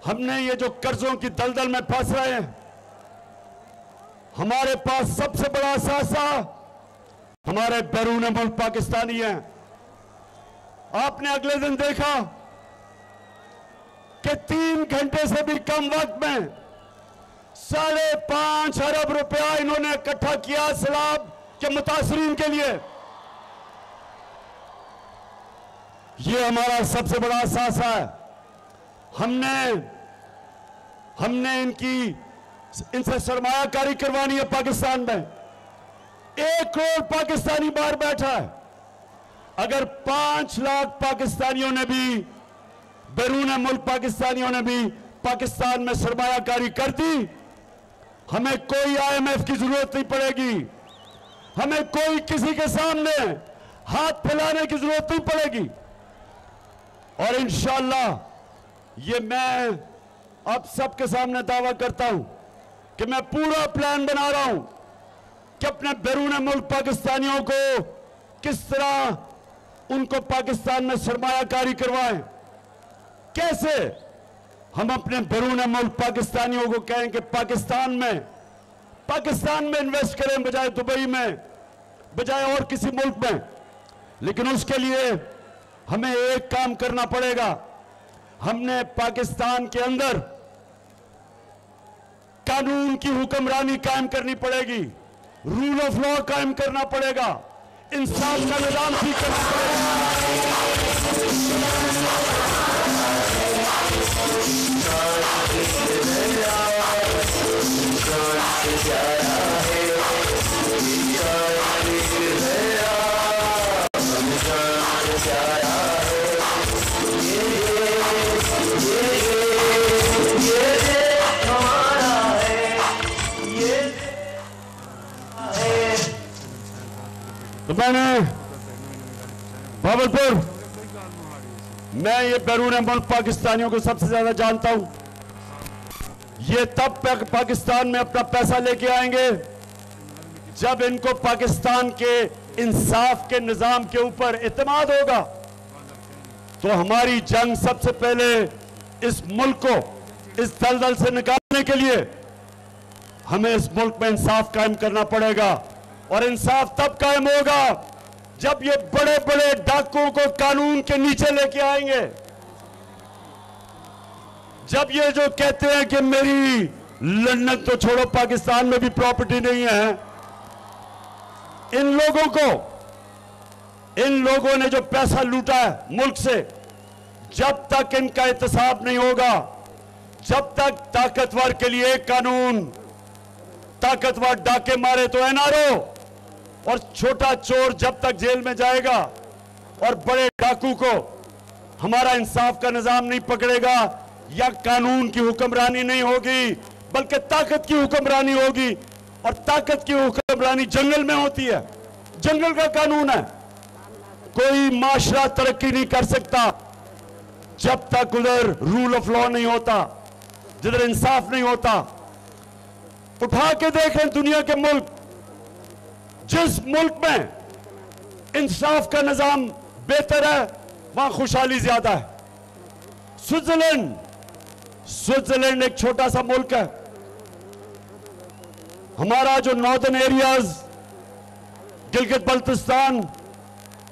हमने ये जो कर्जों की दलदल में फंस रहे हैं, हमारे पास सबसे बड़ा असासा हमारे बैरून मुल्क पाकिस्तानी हैं। आपने अगले दिन देखा कि 3 घंटे से भी कम वक्त में 5.5 अरब रुपया इन्होंने इकट्ठा किया सैलाब के मुतासरीन के लिए। ये हमारा सबसे बड़ा असासा है। हमने इनसे सरमायाकारी करवानी है पाकिस्तान में। 1 करोड़ पाकिस्तानी बाहर बैठा है। अगर 5 लाख पाकिस्तानियों ने भी, बैरून मुल्क पाकिस्तानियों ने भी पाकिस्तान में सरमायाकारी कर दी, हमें कोई IMF की जरूरत नहीं पड़ेगी, हमें कोई किसी के सामने हाथ फैलाने की जरूरत नहीं पड़ेगी। और इंशाअल्लाह ये मैं आप सबके सामने दावा करता हूं कि मैं पूरा प्लान बना रहा हूं कि अपने बैरून मुल्क पाकिस्तानियों को किस तरह उनको पाकिस्तान में सरमायाकारी करवाएं। कैसे हम अपने बैरून मुल्क पाकिस्तानियों को कहें कि पाकिस्तान में इन्वेस्ट करें बजाय दुबई में, बजाय और किसी मुल्क में। लेकिन उसके लिए हमें एक काम करना पड़ेगा। हमने पाकिस्तान के अंदर कानून की हुक्मरानी कायम करनी पड़ेगी, रूल ऑफ लॉ कायम करना पड़ेगा, इंसाफ का निजाम ठीक करना पड़ेगा। तो मैंने भावलपुर, मैं ये बैरून मुल्क पाकिस्तानियों को सबसे ज्यादा जानता हूं। ये तब पाकिस्तान में अपना पैसा लेके आएंगे जब इनको पाकिस्तान के इंसाफ के निजाम के ऊपर इत्मीनान होगा तो हमारी जंग सबसे पहले इस मुल्क को इस दलदल से निकालने के लिए हमें इस मुल्क में इंसाफ कायम करना पड़ेगा। और इंसाफ तब कायम होगा जब ये बड़े बड़े डाकुओं को कानून के नीचे लेके आएंगे। जब ये जो कहते हैं कि मेरी लंदन तो छोड़ो पाकिस्तान में भी प्रॉपर्टी नहीं है, इन लोगों ने जो पैसा लूटा है मुल्क से, जब तक इनका एहतसाब नहीं होगा, जब तक ताकतवर के लिए एक कानून, ताकतवर डाके मारे तो एनआरओ, और छोटा चोर जब तक जेल में जाएगा और बड़े डाकू को हमारा इंसाफ का निजाम नहीं पकड़ेगा या कानून की हुक्मरानी नहीं होगी बल्कि ताकत की हुक्मरानी होगी। और ताकत की हुक्मरानी जंगल में होती है, जंगल का कानून है। कोई माशरा तरक्की नहीं कर सकता जब तक उधर रूल ऑफ लॉ नहीं होता, जिधर इंसाफ नहीं होता। उठा के देखें दुनिया के मुल्क, जिस मुल्क में इंसाफ का निजाम बेहतर है वहां खुशहाली ज्यादा है। स्विट्जरलैंड एक छोटा सा मुल्क है। हमारा जो नॉर्दर्न एरियाज, गिलगित बल्तिस्तान,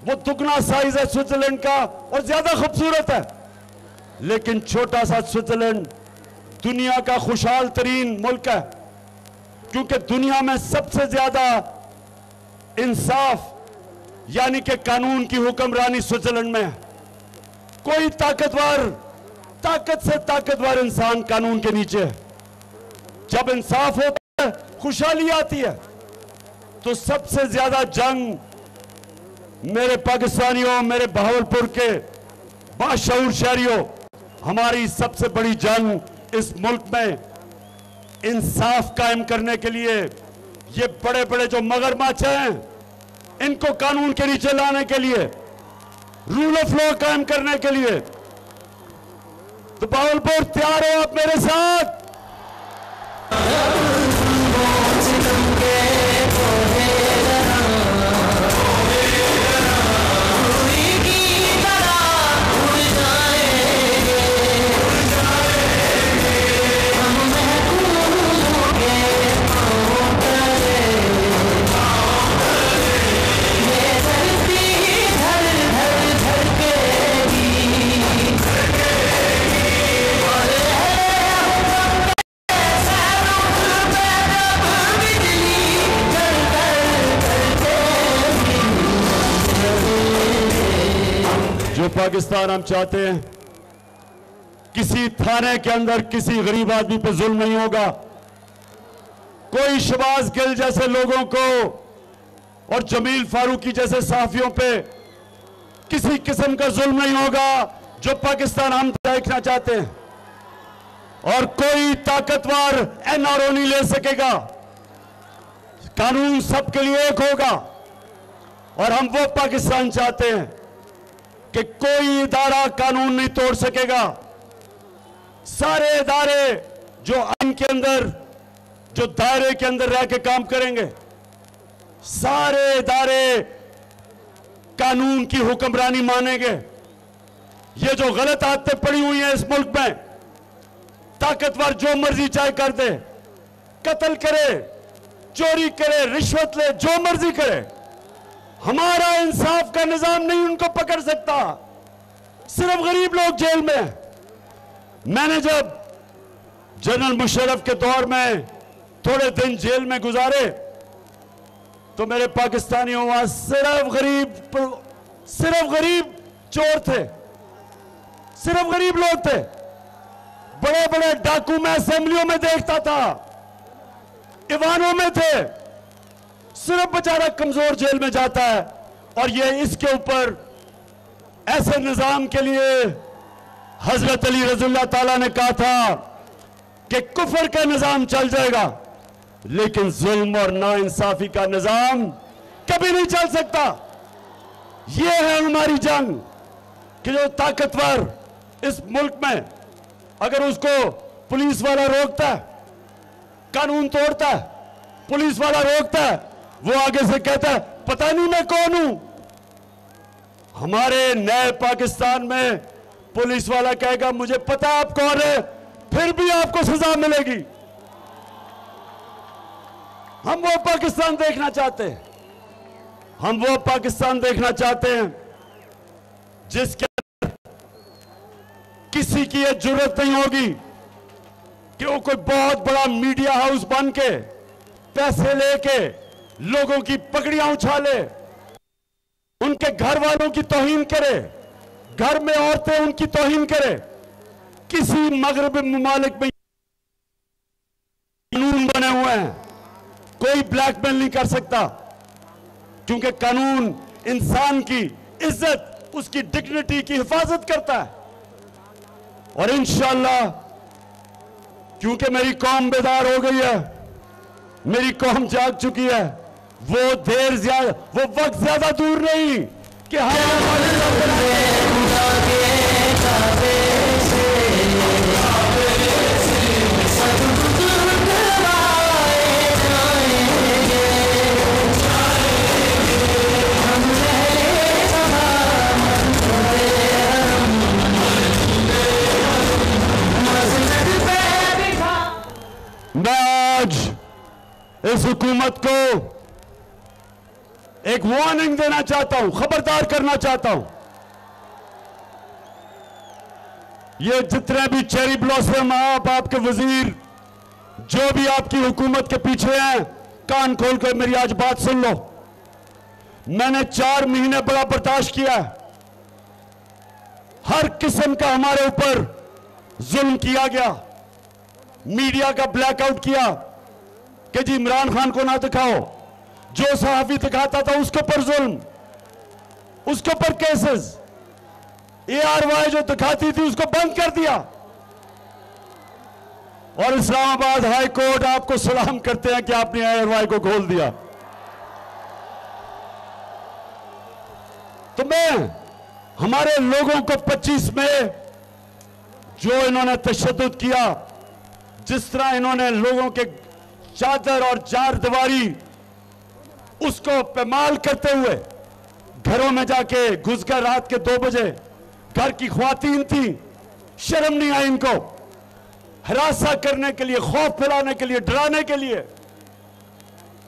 वो दुगना साइज है स्विट्जरलैंड का और ज्यादा खूबसूरत है। लेकिन छोटा सा स्विट्जरलैंड दुनिया का खुशहाल तरीन मुल्क है, क्योंकि दुनिया में सबसे ज्यादा इंसाफ यानी कि कानून की हुक्मरानी स्विट्जरलैंड में है। कोई ताकत से ताकतवर इंसान कानून के नीचे है। जब इंसाफ होता है, खुशहाली आती है। तो सबसे ज्यादा जंग मेरे पाकिस्तानियों, मेरे बहावलपुर के बाशऊर शहरियों, हमारी सबसे बड़ी जंग इस मुल्क में इंसाफ कायम करने के लिए, ये बड़े बड़े जो मगरमच्छ हैं इनको कानून के नीचे लाने के लिए, रूल ऑफ लॉ कायम करने के लिए। तो बहावलपुर तैयार हो आप मेरे साथ? जो पाकिस्तान हम चाहते हैं, किसी थाने के अंदर किसी गरीब आदमी पर जुल्म नहीं होगा। कोई शहबाज गिल जैसे लोगों को और जमील फारूकी जैसे सहाफियों पे किसी किस्म का जुल्म नहीं होगा, जो पाकिस्तान हम देखना चाहते हैं। और कोई ताकतवर एनआरओ नहीं ले सकेगा। कानून सबके लिए एक होगा। और हम वो पाकिस्तान चाहते हैं कि कोई इदारा कानून नहीं तोड़ सकेगा। सारे इदारे जो आइन के अंदर, जो दायरे के अंदर रह के काम करेंगे, सारे इदारे कानून की हुक्मरानी मानेंगे। ये जो गलत आदतें पड़ी हुई हैं इस मुल्क में, ताकतवर जो मर्जी चाहे कर दे, कत्ल करे, चोरी करे, रिश्वत ले, जो मर्जी करे, हमारा इंसाफ का निजाम नहीं उनको पकड़ सकता। सिर्फ गरीब लोग जेल में। मैंने जब जनरल मुशर्रफ के दौर में थोड़े दिन जेल में गुजारे तो मेरे पाकिस्तानियों वहां सिर्फ गरीब चोर थे, सिर्फ गरीब लोग थे। बड़े बड़े डाकू मैं असेंबलियों में देखता था, ईवानों में थे। सिर्फ बेचारा कमजोर जेल में जाता है। और ये इसके ऊपर ऐसे निजाम के लिए हजरत अली रज़ियल्लाहु ताला ने कहा था कि कुफर का निजाम चल जाएगा, लेकिन जुल्म और नाइंसाफी का निजाम कभी नहीं चल सकता। ये है हमारी जंग कि जो ताकतवर इस मुल्क में, अगर उसको पुलिस वाला रोकता है, कानून तोड़ता है, पुलिस वाला रोकता है, वो आगे से कहता है पता नहीं मैं कौन हूं। हमारे नए पाकिस्तान में पुलिस वाला कहेगा मुझे पता आप कौन है, फिर भी आपको सजा मिलेगी। हम वो पाकिस्तान देखना चाहते हैं, हम वो पाकिस्तान देखना चाहते हैं जिसके किसी की ये जरूरत नहीं होगी कि वो कोई बहुत बड़ा मीडिया हाउस बन के पैसे लेके लोगों की पगड़ियां उछाले, उनके घर वालों की तौहीन करे, घर में औरतें उनकी तौहीन करे। किसी मगरबी ममालिक में कानून बने हुए हैं, कोई ब्लैकमेल नहीं कर सकता, क्योंकि कानून इंसान की इज्जत, उसकी डिग्निटी की हिफाजत करता है। और इंशाअल्लाह क्योंकि मेरी कौम बेदार हो गई है, मेरी कौम जाग चुकी है, वो वक्त ज्यादा दूर नहीं कि मैं आज इस हुकूमत को एक वार्निंग देना चाहता हूं, खबरदार करना चाहता हूं। ये जितने भी चेरी ब्लॉसम आपके वजीर, जो भी आपकी हुकूमत के पीछे हैं, कान खोल कर मेरी आज बात सुन लो। मैंने 4 महीने बड़ा बर्दाश्त किया, हर किस्म का हमारे ऊपर जुल्म किया गया, मीडिया का ब्लैकआउट किया कि जी इमरान खान को ना दिखाओ, जो सहाफी दिखाता था उसके ऊपर जुल्म, उसके ऊपर केसेस, ARY जो दिखाती थी उसको बंद कर दिया। और इस्लामाबाद हाई कोर्ट आपको सलाम करते हैं कि आपने ARY को खोल दिया। तो मैं हमारे लोगों को 25 में जो इन्होंने तशद्दुद किया, जिस तरह इन्होंने लोगों के चादर और चार दीवारी उसको पैमाल करते हुए घरों में जाके घुसकर रात के 2 बजे, घर की ख्वातीन थी, शर्म नहीं आई इनको, हरासा करने के लिए, खौफ फैलाने के लिए, डराने के लिए।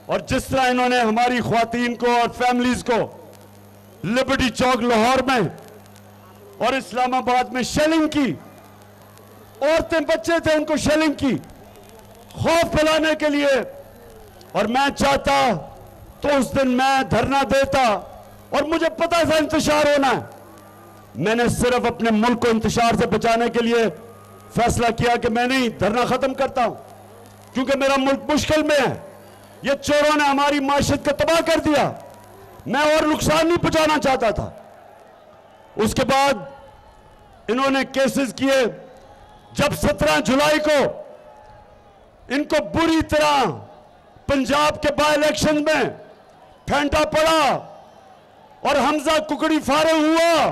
और जिस तरह इन्होंने हमारी ख्वातीन को और फैमिलीज को लिबर्टी चौक लाहौर में और इस्लामाबाद में शेलिंग की, औरतें बच्चे थे उनको शेलिंग की, खौफ फैलाने के लिए। और मैं चाहता तो उस दिन मैं धरना देता, और मुझे पता था इंतशार होना है। मैंने सिर्फ अपने मुल्क को इंतशार से बचाने के लिए फैसला किया कि मैं नहीं धरना खत्म करता हूं, क्योंकि मेरा मुल्क मुश्किल में है। ये चोरों ने हमारी माशियत को तबाह कर दिया, मैं और नुकसान नहीं पहुंचाना चाहता था। उसके बाद इन्होंने केसेस किए। जब 17 जुलाई को इनको बुरी तरह पंजाब के बाय इलेक्शन में फेंटा पड़ा और हमजा कुकड़ी फारिग हुआ,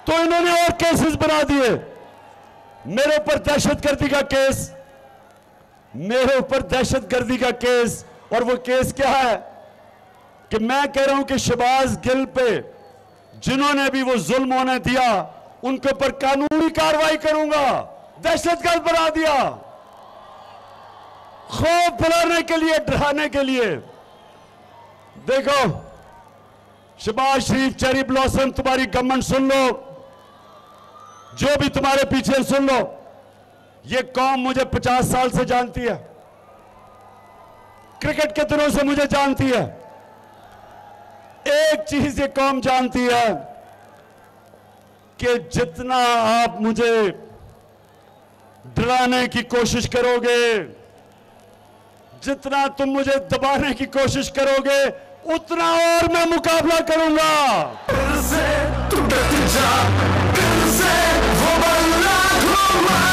तो इन्होंने और केसेस बना दिए। मेरे ऊपर दहशतगर्दी का केस, मेरे ऊपर दहशतगर्दी का केस। और वो केस क्या है कि मैं कह रहा हूं कि शहबाज गिल पे जिन्होंने भी वो जुल्म होने दिया उनके ऊपर कानूनी कार्रवाई करूंगा। दहशतगर्द बना दिया, खौफ फैलाने के लिए, डराने के लिए। देखो शहबाज शरीफ, चेरी ब्लॉसम, तुम्हारी गवर्नमेंट सुन लो, जो भी तुम्हारे पीछे सुन लो। ये कौम मुझे 50 साल से जानती है, क्रिकेट के दिनों से मुझे जानती है। एक चीज ये कौम जानती है कि जितना आप मुझे डराने की कोशिश करोगे, जितना तुम मुझे दबाने की कोशिश करोगे, उतना और मैं मुकाबला करूंगा। दिल से तू डट जा, दिल से वो बल्ला घुमा।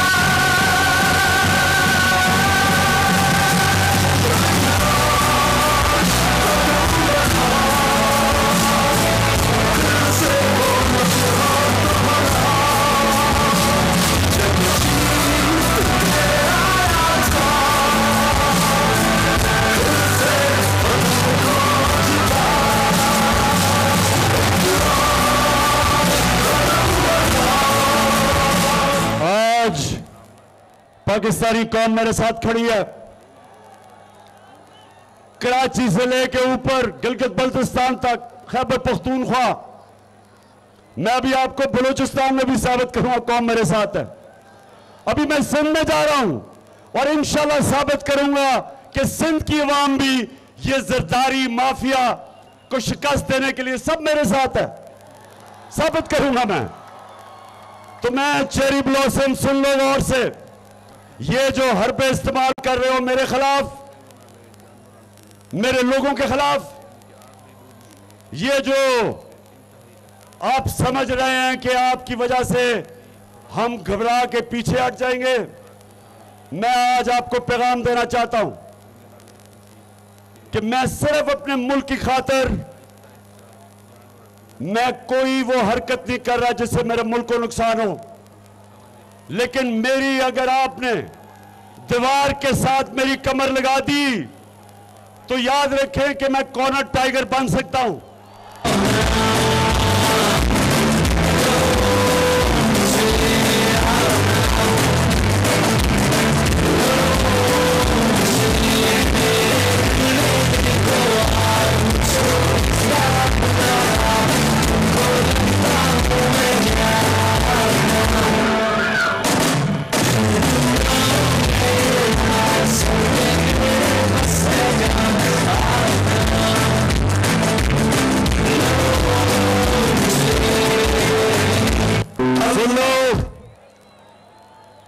पाकिस्तानी कौम मेरे साथ खड़ी है। कराची से लेके ऊपर गिलगित बल्तिस्तान तक, खैबर पख्तूनख्वा, मैं अभी आपको बलूचिस्तान में भी साबित करूंगा कौम मेरे साथ है। अभी मैं सिंध में जा रहा हूं और इंशाल्लाह साबित करूंगा कि सिंध की अवाम भी ये जरदारी माफिया को शिकस्त देने के लिए सब मेरे साथ है, साबित करूंगा मैं। तो मैं चेरी ब्लॉसम सुन लो गौर से, ये जो हरबे इस्तेमाल कर रहे हो मेरे खिलाफ, मेरे लोगों के खिलाफ, ये जो आप समझ रहे हैं कि आपकी वजह से हम घबरा के पीछे हट जाएंगे, मैं आज आपको पैगाम देना चाहता हूं कि मैं सिर्फ अपने मुल्क की खातिर मैं कोई वो हरकत नहीं कर रहा जिससे मेरे मुल्क को नुकसान हो। लेकिन मेरी अगर आपने दीवार के साथ मेरी कमर लगा दी तो याद रखें कि मैं कॉर्नर टाइगर बन सकता हूं।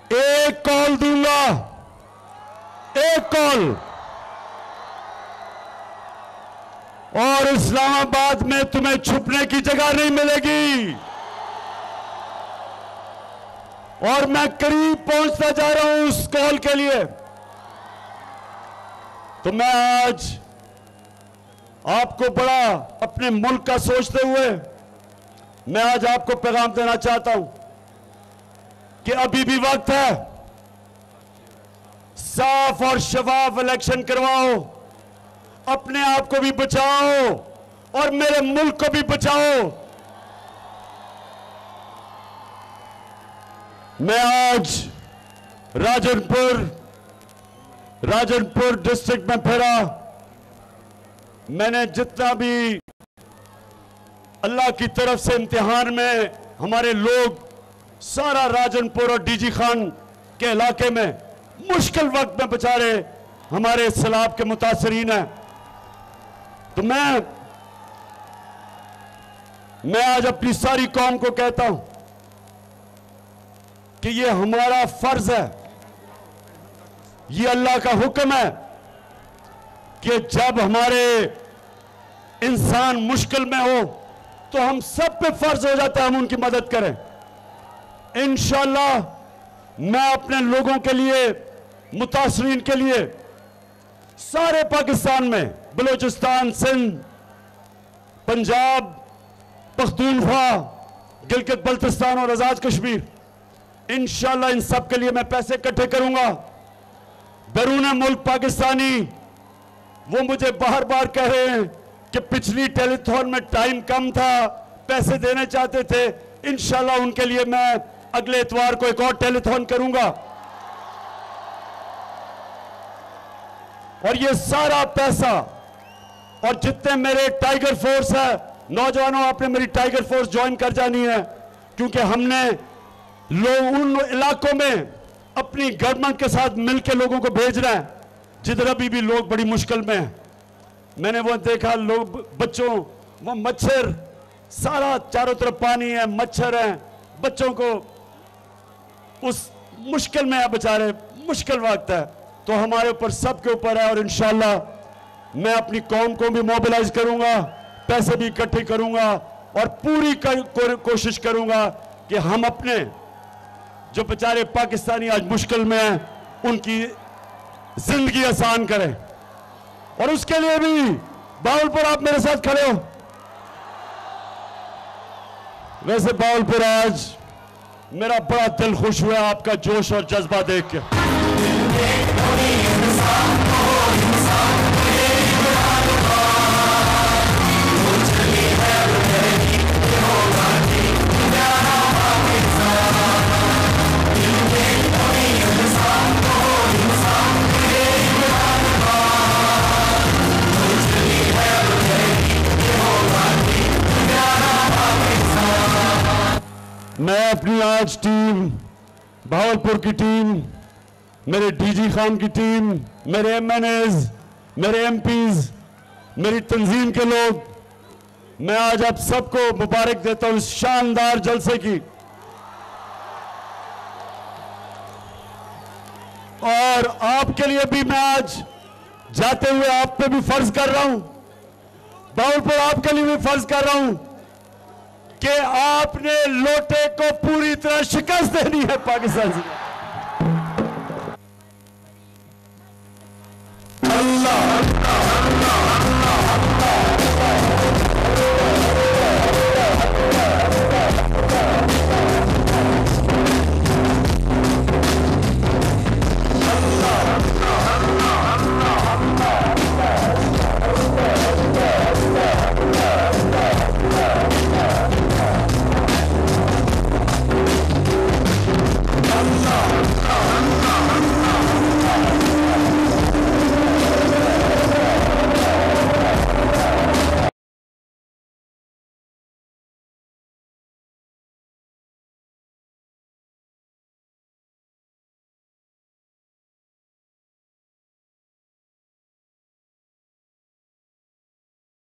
एक कॉल दूंगा, एक कॉल, और इस्लामाबाद में तुम्हें छुपने की जगह नहीं मिलेगी। और मैं करीब पहुंचता जा रहा हूं उस कॉल के लिए। तो मैं आज आपको बड़ा अपने मुल्क का सोचते हुए मैं आज आपको पैगाम देना चाहता हूं कि अभी भी वक्त है, साफ और शफाफ इलेक्शन करवाओ, अपने आप को भी बचाओ और मेरे मुल्क को भी बचाओ। मैं आज राजनपुर डिस्ट्रिक्ट में फिरा, मैंने जितना भी अल्लाह की तरफ से इम्तिहान में हमारे लोग सारा राजनपुर और डीजी खान के इलाके में मुश्किल वक्त में बेचारे हमारे सैलाब के मुतासरीन हैं। तो मैं आज अपनी सारी कौम को कहता हूं कि ये हमारा फर्ज है, ये अल्लाह का हुक्म है कि जब हमारे इंसान मुश्किल में हो तो हम सब पे फर्ज हो जाता है हम उनकी मदद करें। इंशाअल्लाह मैं अपने लोगों के लिए, मुतासरीन के लिए, सारे पाकिस्तान में, बलूचिस्तान, सिंध, पंजाब, पख्तूनख्वा, गिलगित बल्तिस्तान और आजाद कश्मीर, इंशाअल्लाह इन सब के लिए मैं पैसे इकट्ठे करूंगा। बैरून मुल्क पाकिस्तानी वो मुझे बार बार कह रहे हैं कि पिछली टेलीथॉन में टाइम कम था, पैसे देने चाहते थे। इंशाअल्लाह उनके लिए मैं अगले इतवार को एक और टेलीथॉन करूंगा। और ये सारा पैसा और जितने मेरे टाइगर फोर्स है, नौजवानों आपने मेरी टाइगर फोर्स ज्वाइन कर जानी है, क्योंकि हमने लोग उन इलाकों में अपनी गवर्नमेंट के साथ मिलकर लोगों को भेजना है जिधर अभी भी लोग बड़ी मुश्किल में हैं। मैंने वो देखा, लोग, बच्चों, वो मच्छर, सारा चारों तरफ पानी है, मच्छर हैं, बच्चों को उस मुश्किल में है, बेचारे मुश्किल वक्त है। तो हमारे ऊपर, सबके ऊपर है। और इंशाअल्लाह मैं अपनी कौम को भी मोबिलाइज करूंगा, पैसे भी इकट्ठे करूंगा और पूरी कोशिश करूंगा कि हम अपने जो बेचारे पाकिस्तानी आज मुश्किल में हैं उनकी जिंदगी आसान करें। और उसके लिए भी बावलपुर आप मेरे साथ खड़े हो। वैसे बावलपुर आज मेरा बड़ा दिल खुश हुआ आपका जोश और जज्बा देख के। मैं अपनी आज टीम, भावलपुर की टीम, मेरे डीजी खान की टीम, मेरे एमएनएज, मेरे एमपीज, मेरी तंजीम के लोग, मैं आज आप सबको मुबारक देता हूं इस शानदार जलसे की। और आपके लिए भी मैं आज जाते हुए आप पे भी फर्ज कर रहा हूं, भावलपुर आपके लिए भी फर्ज कर रहा हूं कि आपने लोटे को पूरी तरह शिकस्त देनी है पाकिस्तान से।